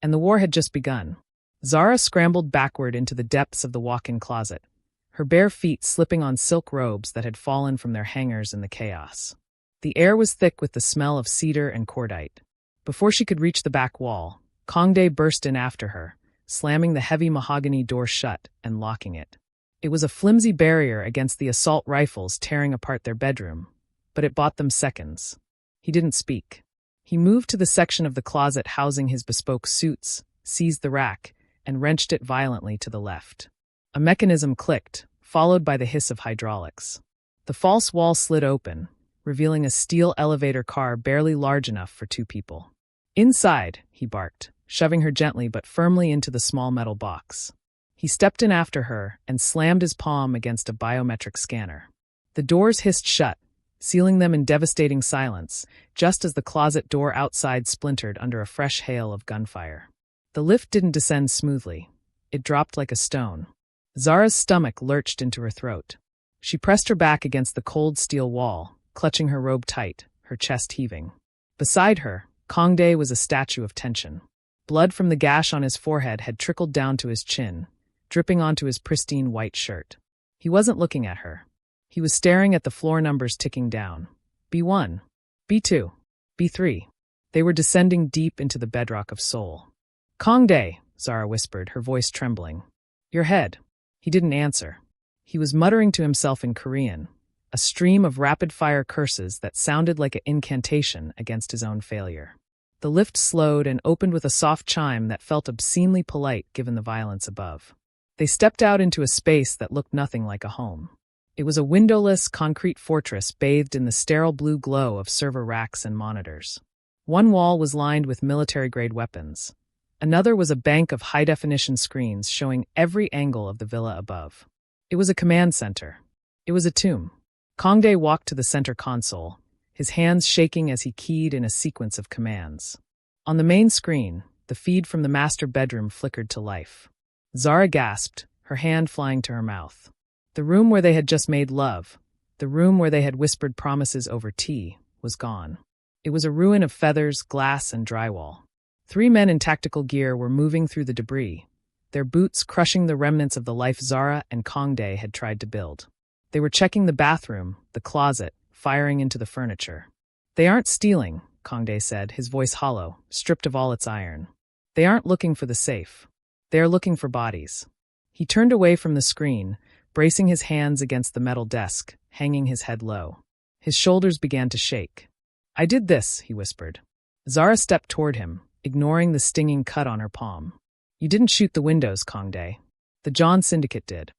Speaker 1: and the war had just begun. Zara scrambled backward into the depths of the walk-in closet, her bare feet slipping on silk robes that had fallen from their hangers in the chaos. The air was thick with the smell of cedar and cordite. Before she could reach the back wall, Kang-Dae burst in after her, slamming the heavy mahogany door shut and locking it. It was a flimsy barrier against the assault rifles tearing apart their bedroom, but it bought them seconds. He didn't speak. He moved to the section of the closet housing his bespoke suits, seized the rack, and wrenched it violently to the left. A mechanism clicked, followed by the hiss of hydraulics. The false wall slid open, revealing a steel elevator car barely large enough for 2 people. Inside, he barked, shoving her gently but firmly into the small metal box. He stepped in after her and slammed his palm against a biometric scanner. The doors hissed shut, sealing them in devastating silence, just as the closet door outside splintered under a fresh hail of gunfire. The lift didn't descend smoothly. It dropped like a stone. Zara's stomach lurched into her throat. She pressed her back against the cold steel wall, clutching her robe tight, her chest heaving. Beside her, Kang-Dae was a statue of tension. Blood from the gash on his forehead had trickled down to his chin, dripping onto his pristine white shirt. He wasn't looking at her. He was staring at the floor numbers ticking down. B1, B2, B3. They were descending deep into the bedrock of Seoul. Kang-Dae, Zara whispered, her voice trembling. Your head. He didn't answer. He was muttering to himself in Korean, a stream of rapid-fire curses that sounded like an incantation against his own failure. The lift slowed and opened with a soft chime that felt obscenely polite given the violence above. They stepped out into a space that looked nothing like a home. It was a windowless, concrete fortress bathed in the sterile blue glow of server racks and monitors. One wall was lined with military-grade weapons. Another was a bank of high-definition screens showing every angle of the villa above. It was a command center. It was a tomb. Kang-Dae walked to the center console, his hands shaking as he keyed in a sequence of commands. On the main screen, the feed from the master bedroom flickered to life. Zara gasped, her hand flying to her mouth. The room where they had just made love, the room where they had whispered promises over tea, was gone. It was a ruin of feathers, glass, and drywall. 3 men in tactical gear were moving through the debris, their boots crushing the remnants of the life Zara and Kang-Dae had tried to build. They were checking the bathroom, the closet, firing into the furniture. They aren't stealing, Kang-Dae said, his voice hollow, stripped of all its iron. They aren't looking for the safe. They are looking for bodies. He turned away from the screen, bracing his hands against the metal desk, hanging his head low. His shoulders began to shake. I did this, he whispered. Zara stepped toward him, ignoring the stinging cut on her palm. You didn't shoot the windows, Kang-Dae. The John Syndicate did.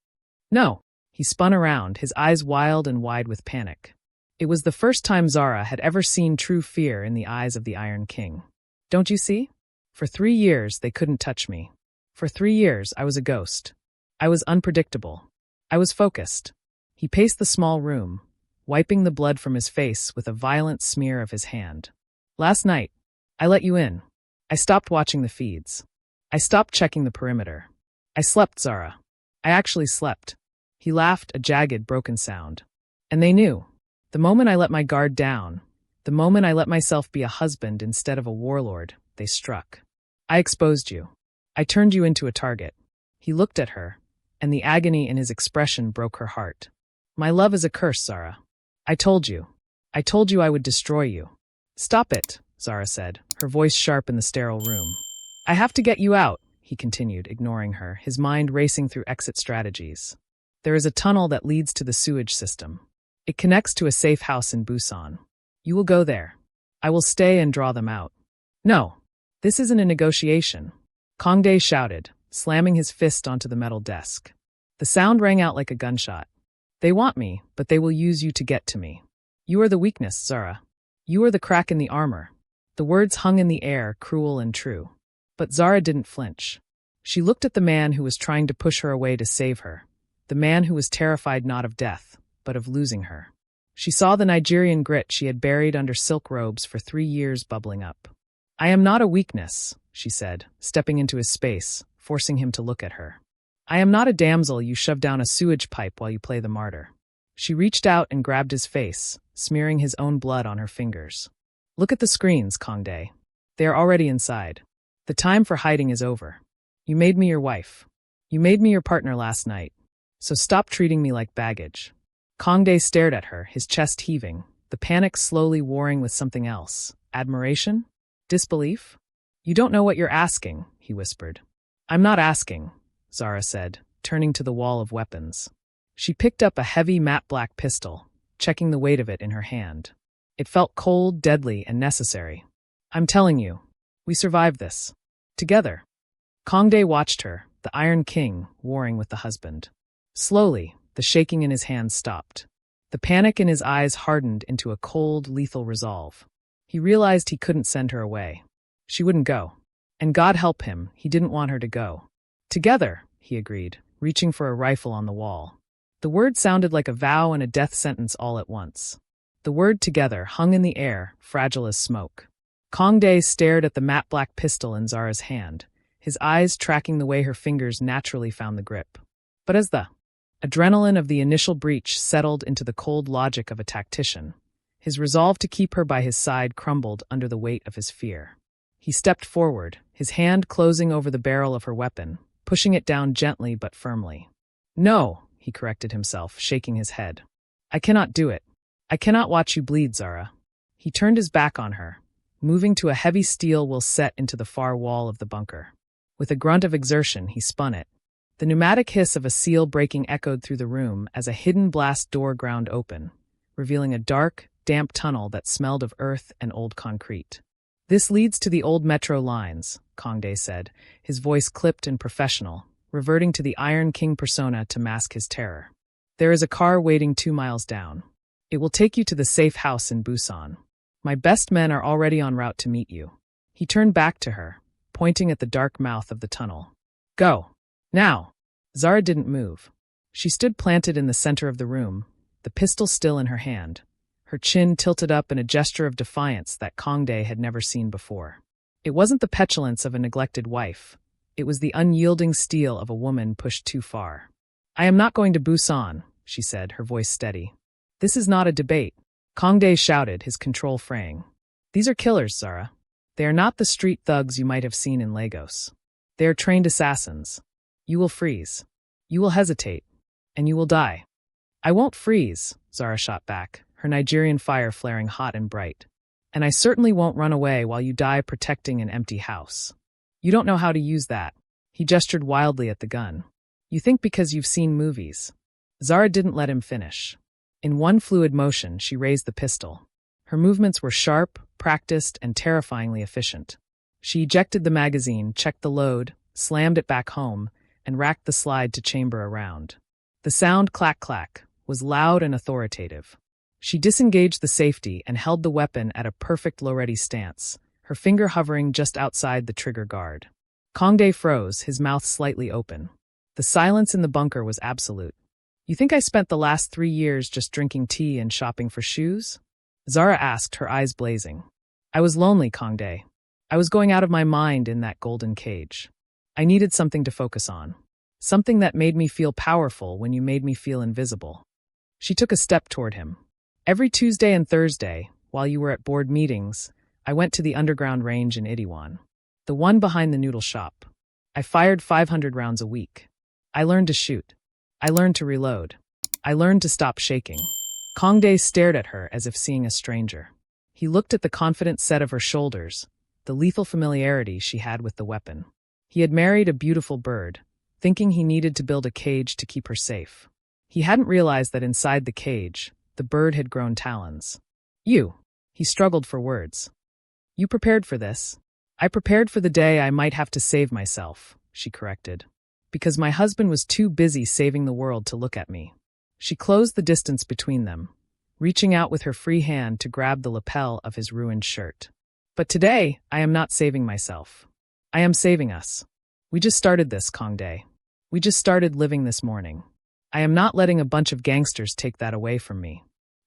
Speaker 1: No. He spun around, his eyes wild and wide with panic. It was the first time Zara had ever seen true fear in the eyes of the Iron King. Don't you see? For 3 years, they couldn't touch me. For 3 years, I was a ghost. I was unpredictable. I was focused. He paced the small room, wiping the blood from his face with a violent smear of his hand. Last night, I let you in. I stopped watching the feeds. I stopped checking the perimeter. I slept, Zara. I actually slept. He laughed, a jagged, broken sound. And they knew. The moment I let my guard down, the moment I let myself be a husband instead of a warlord, they struck. I exposed you. I turned you into a target. He looked at her, and the agony in his expression broke her heart. My love is a curse, Zara. I told you. I told you I would destroy you. Stop it, Zara said, her voice sharp in the sterile room. I have to get you out, he continued, ignoring her, his mind racing through exit strategies. There is a tunnel that leads to the sewage system. It connects to a safe house in Busan. You will go there. I will stay and draw them out. No, this isn't a negotiation, Kang-Dae shouted, slamming his fist onto the metal desk. The sound rang out like a gunshot. They want me, but they will use you to get to me. You are the weakness, Zara. You are the crack in the armor. The words hung in the air, cruel and true. But Zara didn't flinch. She looked at the man who was trying to push her away to save her, the man who was terrified not of death, but of losing her. She saw the Nigerian grit she had buried under silk robes for 3 years bubbling up. I am not a weakness, she said, stepping into his space, forcing him to look at her. I am not a damsel you shove down a sewage pipe while you play the martyr. She reached out and grabbed his face, smearing his own blood on her fingers. Look at the screens, Kang-Dae. They are already inside. The time for hiding is over. You made me your wife. You made me your partner last night. So stop treating me like baggage. Kang-Dae stared at her, his chest heaving, the panic slowly warring with something else. Admiration? Disbelief? You don't know what you're asking, he whispered. I'm not asking, Zara said, turning to the wall of weapons. She picked up a heavy matte black pistol, checking the weight of it in her hand. It felt cold, deadly, and necessary. I'm telling you, we survived this. Together. Kang-Dae watched her, the Iron King, warring with the husband. Slowly, the shaking in his hands stopped. The panic in his eyes hardened into a cold, lethal resolve. He realized he couldn't send her away. She wouldn't go. And God help him, he didn't want her to go. Together, he agreed, reaching for a rifle on the wall. The word sounded like a vow and a death sentence all at once. The word together hung in the air, fragile as smoke. Kang-Dae stared at the matte black pistol in Zara's hand, his eyes tracking the way her fingers naturally found the grip. But as the adrenaline of the initial breach settled into the cold logic of a tactician, his resolve to keep her by his side crumbled under the weight of his fear. He stepped forward, his hand closing over the barrel of her weapon, pushing it down gently but firmly. No, he corrected himself, shaking his head. I cannot do it. I cannot watch you bleed, Zara. He turned his back on her, moving to a heavy steel will set into the far wall of the bunker. With a grunt of exertion, he spun it. The pneumatic hiss of a seal breaking echoed through the room as a hidden blast door ground open, revealing a dark, damp tunnel that smelled of earth and old concrete. This leads to the old metro lines, Kang-Dae said, his voice clipped and professional, reverting to the Iron King persona to mask his terror. There is a car waiting 2 miles down. It will take you to the safe house in Busan. My best men are already en route to meet you. He turned back to her, pointing at the dark mouth of the tunnel. Go. Now. Zara didn't move. She stood planted in the center of the room, the pistol still in her hand, her chin tilted up in a gesture of defiance that Kang-Dae had never seen before. It wasn't the petulance of a neglected wife. It was the unyielding steel of a woman pushed too far. I am not going to Busan, she said, her voice steady. This is not a debate. Kang-Dae shouted, his control fraying. These are killers, Zara. They are not the street thugs you might have seen in Lagos. They are trained assassins. You will freeze. You will hesitate. And you will die. I won't freeze, Zara shot back, her Nigerian fire flaring hot and bright. And I certainly won't run away while you die protecting an empty house. You don't know how to use that. He gestured wildly at the gun. You think because you've seen movies. Zara didn't let him finish. In one fluid motion, she raised the pistol. Her movements were sharp, practiced, and terrifyingly efficient. She ejected the magazine, checked the load, slammed it back home, and racked the slide to chamber around. The sound clack-clack was loud and authoritative. She disengaged the safety and held the weapon at a perfect low-ready stance, her finger hovering just outside the trigger guard. Kang-Dae froze, his mouth slightly open. The silence in the bunker was absolute. You think I spent the last 3 years just drinking tea and shopping for shoes? Zara asked, her eyes blazing. I was lonely, Kang-Dae. I was going out of my mind in that golden cage. I needed something to focus on. Something that made me feel powerful when you made me feel invisible. She took a step toward him. Every Tuesday and Thursday, while you were at board meetings, I went to the underground range in Itaewon. The one behind the noodle shop. I fired 500 rounds a week. I learned to shoot. I learned to reload. I learned to stop shaking. Kang-Dae stared at her as if seeing a stranger. He looked at the confident set of her shoulders, the lethal familiarity she had with the weapon. He had married a beautiful bird, thinking he needed to build a cage to keep her safe. He hadn't realized that inside the cage, the bird had grown talons. You. He struggled for words. You prepared for this? I prepared for the day I might have to save myself, she corrected. Because my husband was too busy saving the world to look at me. She closed the distance between them, reaching out with her free hand to grab the lapel of his ruined shirt. But today, I am not saving myself. I am saving us. We just started this, Kang-Dae. We just started living this morning. I am not letting a bunch of gangsters take that away from me.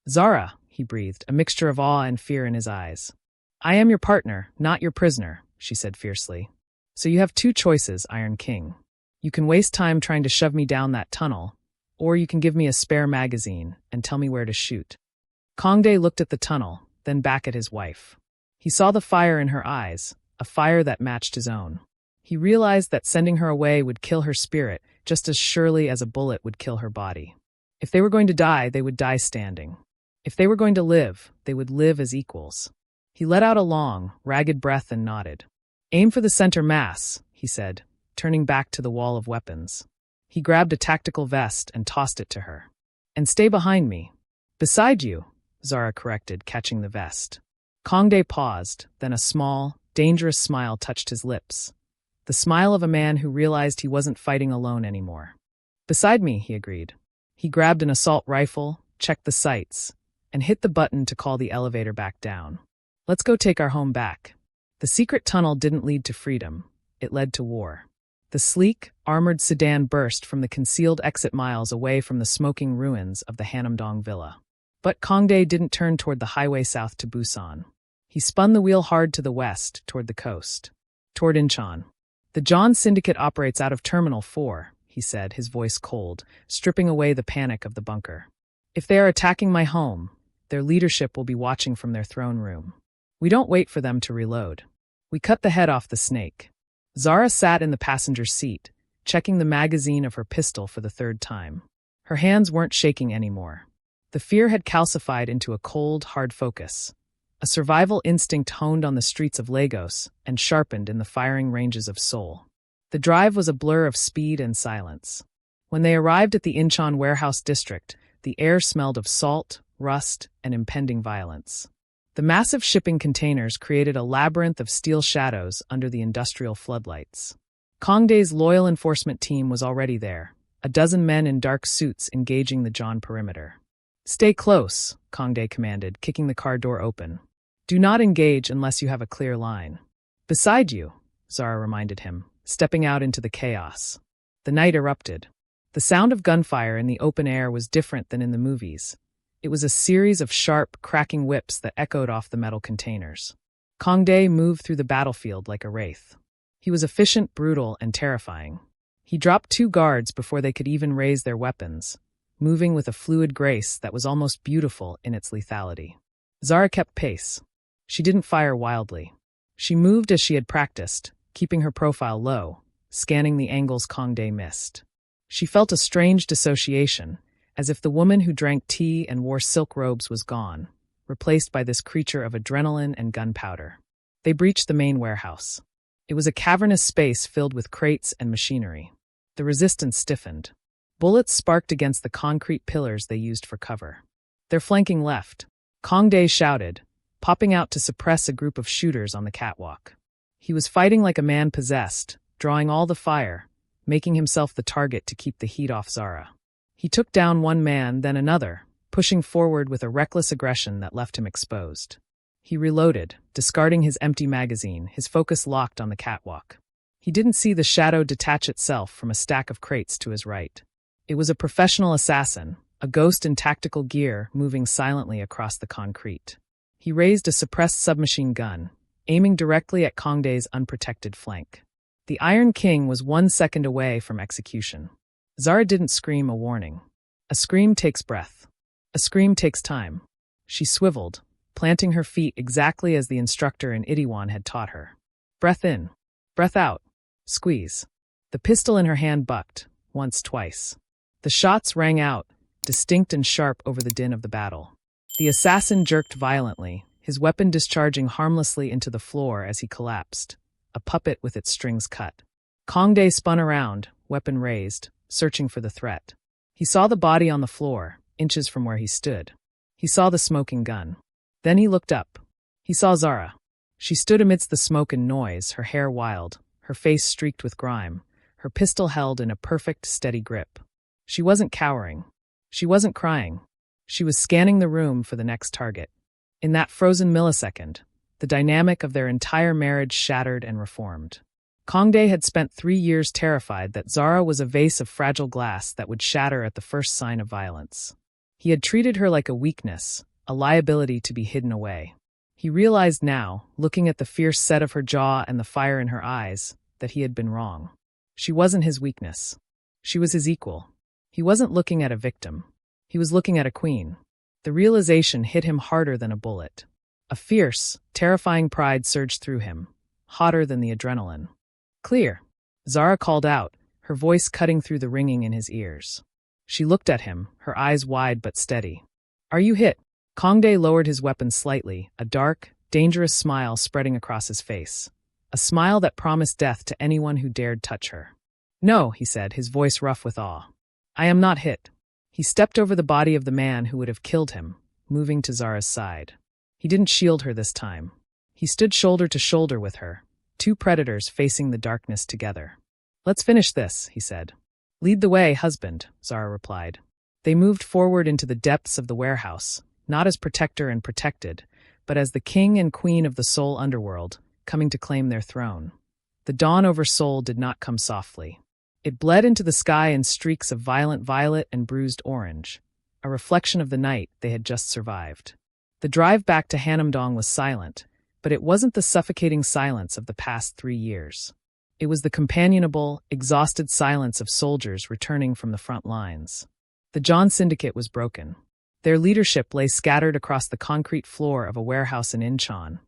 Speaker 1: Zara, he breathed, a mixture of awe and fear in his eyes. I am your partner, not your prisoner, she said fiercely. So you have two choices, Iron King. You can waste time trying to shove me down that tunnel, or you can give me a spare magazine and tell me where to shoot. Kang-Dae looked at the tunnel, then back at his wife. He saw the fire in her eyes, a fire that matched his own. He realized that sending her away would kill her spirit just as surely as a bullet would kill her body. If they were going to die, they would die standing. If they were going to live, they would live as equals. He let out a long, ragged breath and nodded. Aim for the center mass, he said, turning back to the wall of weapons. He grabbed a tactical vest and tossed it to her. And stay behind me. Beside you, Zara corrected, catching the vest. Kang-Dae paused, then a small, dangerous smile touched his lips. The smile of a man who realized he wasn't fighting alone anymore. Beside me, he agreed. He grabbed an assault rifle, checked the sights, and hit the button to call the elevator back down. Let's go take our home back. The secret tunnel didn't lead to freedom. It led to war. The sleek, armored sedan burst from the concealed exit miles away from the smoking ruins of the Hannam-dong villa. But Kang-Dae didn't turn toward the highway south to Busan. He spun the wheel hard to the west, toward the coast. Toward Incheon. The John Syndicate operates out of Terminal 4, he said, his voice cold, stripping away the panic of the bunker. If they are attacking my home, their leadership will be watching from their throne room. We don't wait for them to reload. We cut the head off the snake. Zara sat in the passenger seat, checking the magazine of her pistol for the third time. Her hands weren't shaking anymore. The fear had calcified into a cold, hard focus. A survival instinct honed on the streets of Lagos and sharpened in the firing ranges of Seoul. The drive was a blur of speed and silence. When they arrived at the Incheon warehouse district, the air smelled of salt, rust, and impending violence. The massive shipping containers created a labyrinth of steel shadows under the industrial floodlights. Kang-Dae's loyal enforcement team was already there, a dozen men in dark suits engaging the John perimeter. Stay close, Kang-Dae commanded, kicking the car door open. Do not engage unless you have a clear line. Beside you, Zara reminded him, stepping out into the chaos. The night erupted. The sound of gunfire in the open air was different than in the movies. It was a series of sharp, cracking whips that echoed off the metal containers. Kang-Dae moved through the battlefield like a wraith. He was efficient, brutal, and terrifying. He dropped two guards before they could even raise their weapons, moving with a fluid grace that was almost beautiful in its lethality. Zara kept pace. She didn't fire wildly. She moved as she had practiced, keeping her profile low, scanning the angles Kang-Dae missed. She felt a strange dissociation, as if the woman who drank tea and wore silk robes was gone, replaced by this creature of adrenaline and gunpowder. They breached the main warehouse. It was a cavernous space filled with crates and machinery. The resistance stiffened. Bullets sparked against the concrete pillars they used for cover. Their flanking left. Kang-Dae shouted, popping out to suppress a group of shooters on the catwalk. He was fighting like a man possessed, drawing all the fire, making himself the target to keep the heat off Zara. He took down one man, then another, pushing forward with a reckless aggression that left him exposed. He reloaded, discarding his empty magazine, his focus locked on the catwalk. He didn't see the shadow detach itself from a stack of crates to his right. It was a professional assassin, a ghost in tactical gear moving silently across the concrete. He raised a suppressed submachine gun, aiming directly at Kang-Dae's unprotected flank. The Iron King was 1 second away from execution. Zara didn't scream a warning. A scream takes breath. A scream takes time. She swiveled, planting her feet exactly as the instructor in Itaewon had taught her. Breath in. Breath out. Squeeze. The pistol in her hand bucked, once, twice. The shots rang out, distinct and sharp over the din of the battle. The assassin jerked violently, his weapon discharging harmlessly into the floor as he collapsed, a puppet with its strings cut. Kang-Dae spun around, weapon raised, searching for the threat. He saw the body on the floor, inches from where he stood. He saw the smoking gun. Then he looked up. He saw Zara. She stood amidst the smoke and noise, her hair wild, her face streaked with grime, her pistol held in a perfect, steady grip. She wasn't cowering. She wasn't crying. She was scanning the room for the next target. In that frozen millisecond, the dynamic of their entire marriage shattered and reformed. Kang-Dae had spent 3 years terrified that Zara was a vase of fragile glass that would shatter at the first sign of violence. He had treated her like a weakness, a liability to be hidden away. He realized now, looking at the fierce set of her jaw and the fire in her eyes, that he had been wrong. She wasn't his weakness. She was his equal. He wasn't looking at a victim. He was looking at a queen. The realization hit him harder than a bullet. A fierce, terrifying pride surged through him, hotter than the adrenaline. Clear, Zara called out, her voice cutting through the ringing in his ears. She looked at him, her eyes wide but steady. Are you hit? Kang-Dae lowered his weapon slightly, a dark, dangerous smile spreading across his face. A smile that promised death to anyone who dared touch her. No, he said, his voice rough with awe. I am not hit. He stepped over the body of the man who would have killed him, moving to Zara's side. He didn't shield her this time. He stood shoulder to shoulder with her, two predators facing the darkness together. Let's finish this, he said. Lead the way, husband, Zara replied. They moved forward into the depths of the warehouse, not as protector and protected, but as the king and queen of the Seoul underworld, coming to claim their throne. The dawn over Seoul did not come softly. It bled into the sky in streaks of violent violet and bruised orange, a reflection of the night they had just survived. The drive back to Hannam-dong was silent, but it wasn't the suffocating silence of the past 3 years. It was the companionable, exhausted silence of soldiers returning from the front lines. The John Syndicate was broken. Their leadership lay scattered across the concrete floor of a warehouse in Incheon,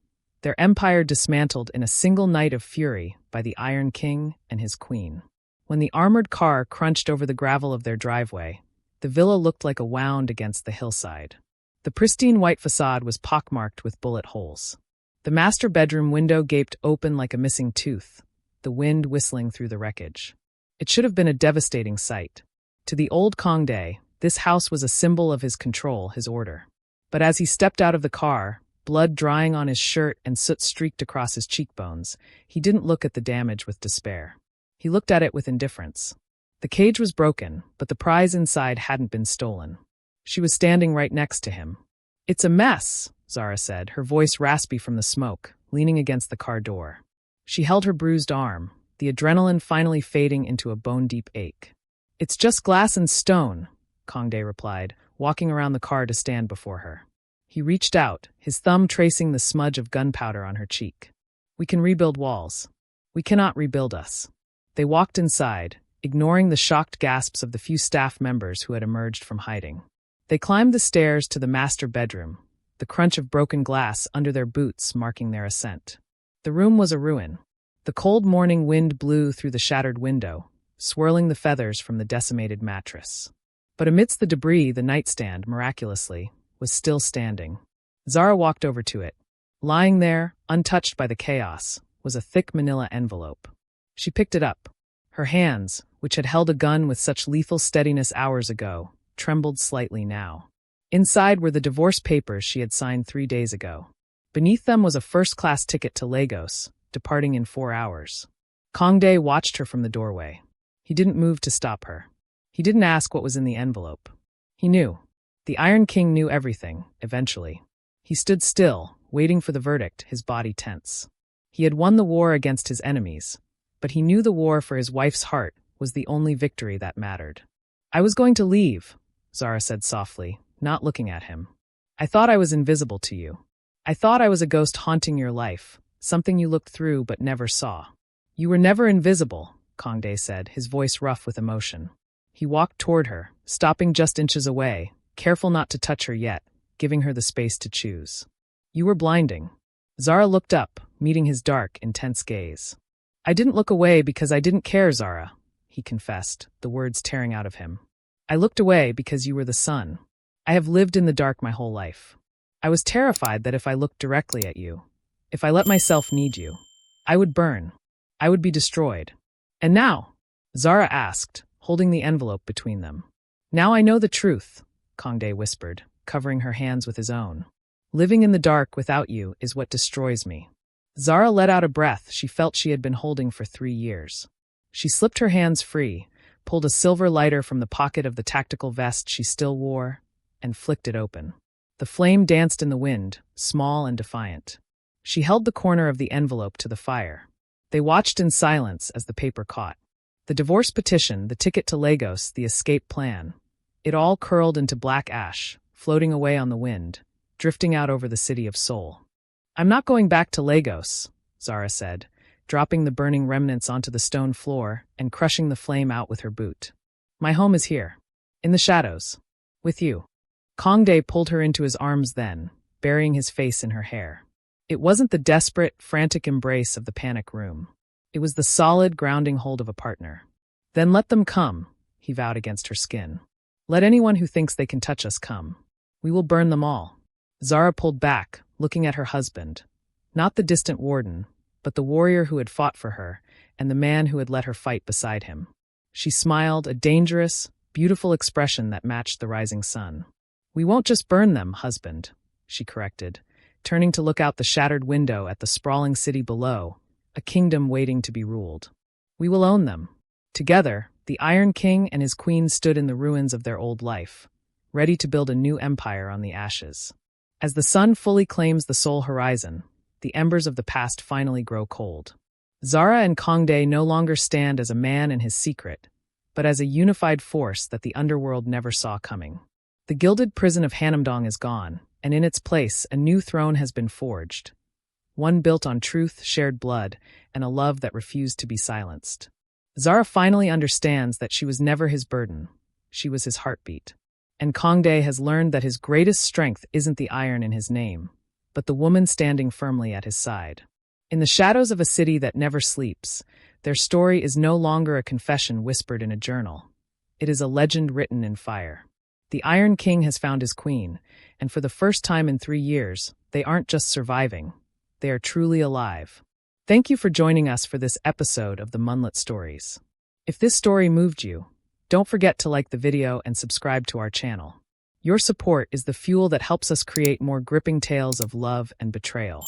Speaker 1: their empire dismantled in a single night of fury by the Iron King and his queen. When the armored car crunched over the gravel of their driveway, the villa looked like a wound against the hillside. The pristine white facade was pockmarked with bullet holes. The master bedroom window gaped open like a missing tooth, the wind whistling through the wreckage. It should have been a devastating sight. To the old Kang-Dae, this house was a symbol of his control, his order. But as he stepped out of the car, blood drying on his shirt and soot streaked across his cheekbones, he didn't look at the damage with despair. He looked at it with indifference. The cage was broken, but the prize inside hadn't been stolen. She was standing right next to him. It's a mess, Zara said, her voice raspy from the smoke, leaning against the car door. She held her bruised arm, the adrenaline finally fading into a bone-deep ache. It's just glass and stone, Kang-Dae replied, walking around the car to stand before her. He reached out, his thumb tracing the smudge of gunpowder on her cheek. We can rebuild walls. We cannot rebuild us. They walked inside, ignoring the shocked gasps of the few staff members who had emerged from hiding. They climbed the stairs to the master bedroom, the crunch of broken glass under their boots marking their ascent. The room was a ruin. The cold morning wind blew through the shattered window, swirling the feathers from the decimated mattress. But amidst the debris, the nightstand, miraculously, was still standing. Zara walked over to it. Lying there, untouched by the chaos, was a thick manila envelope. She picked it up. Her hands, which had held a gun with such lethal steadiness hours ago, trembled slightly now. Inside were the divorce papers she had signed 3 days ago. Beneath them was a first-class ticket to Lagos, departing in 4 hours. Kang-Dae watched her from the doorway. He didn't move to stop her. He didn't ask what was in the envelope. He knew. The Iron King knew everything, eventually. He stood still, waiting for the verdict, his body tense. He had won the war against his enemies, but he knew the war for his wife's heart was the only victory that mattered. I was going to leave, Zara said softly, not looking at him. I thought I was invisible to you. I thought I was a ghost haunting your life, something you looked through but never saw. You were never invisible, Kang-Dae said, his voice rough with emotion. He walked toward her, stopping just inches away, careful not to touch her yet, giving her the space to choose. You were blinding. Zara looked up, meeting his dark, intense gaze. I didn't look away because I didn't care, Zara, he confessed, the words tearing out of him. I looked away because you were the sun. I have lived in the dark my whole life. I was terrified that if I looked directly at you, if I let myself need you, I would burn. I would be destroyed. And now? Zara asked, holding the envelope between them. Now I know the truth, Kang-Dae whispered, covering her hands with his own. Living in the dark without you is what destroys me. Zara let out a breath she felt she had been holding for 3 years. She slipped her hands free, pulled a silver lighter from the pocket of the tactical vest she still wore, and flicked it open. The flame danced in the wind, small and defiant. She held the corner of the envelope to the fire. They watched in silence as the paper caught. The divorce petition, the ticket to Lagos, the escape plan. It all curled into black ash, floating away on the wind, drifting out over the city of Seoul. I'm not going back to Lagos, Zara said, dropping the burning remnants onto the stone floor and crushing the flame out with her boot. My home is here, in the shadows, with you. Kang-Dae pulled her into his arms then, burying his face in her hair. It wasn't the desperate, frantic embrace of the panic room. It was the solid, grounding hold of a partner. Then let them come, he vowed against her skin. Let anyone who thinks they can touch us come. We will burn them all. Zara pulled back, looking at her husband. Not the distant warden, but the warrior who had fought for her, and the man who had let her fight beside him. She smiled, a dangerous, beautiful expression that matched the rising sun. We won't just burn them, husband, she corrected, turning to look out the shattered window at the sprawling city below, a kingdom waiting to be ruled. We will own them. Together, the Iron King and his queen stood in the ruins of their old life, ready to build a new empire on the ashes. As the sun fully claims the Seoul horizon, the embers of the past finally grow cold. Zara and Kang-Dae no longer stand as a man and his secret, but as a unified force that the underworld never saw coming. The gilded prison of Hannam-dong is gone, and in its place a new throne has been forged. One built on truth, shared blood, and a love that refused to be silenced. Zara finally understands that she was never his burden. She was his heartbeat. And Kang-Dae has learned that his greatest strength isn't the iron in his name, but the woman standing firmly at his side. In the shadows of a city that never sleeps, their story is no longer a confession whispered in a journal. It is a legend written in fire. The Iron King has found his queen, and for the first time in 3 years, they aren't just surviving. They are truly alive. Thank you for joining us for this episode of the Moonlit Stories. If this story moved you, don't forget to like the video and subscribe to our channel. Your support is the fuel that helps us create more gripping tales of love and betrayal.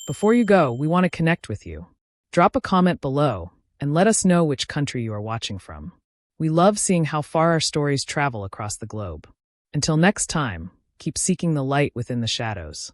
Speaker 1: Before you go, we want to connect with you. Drop a comment below and let us know which country you are watching from. We love seeing how far our stories travel across the globe. Until next time, keep seeking the light within the shadows.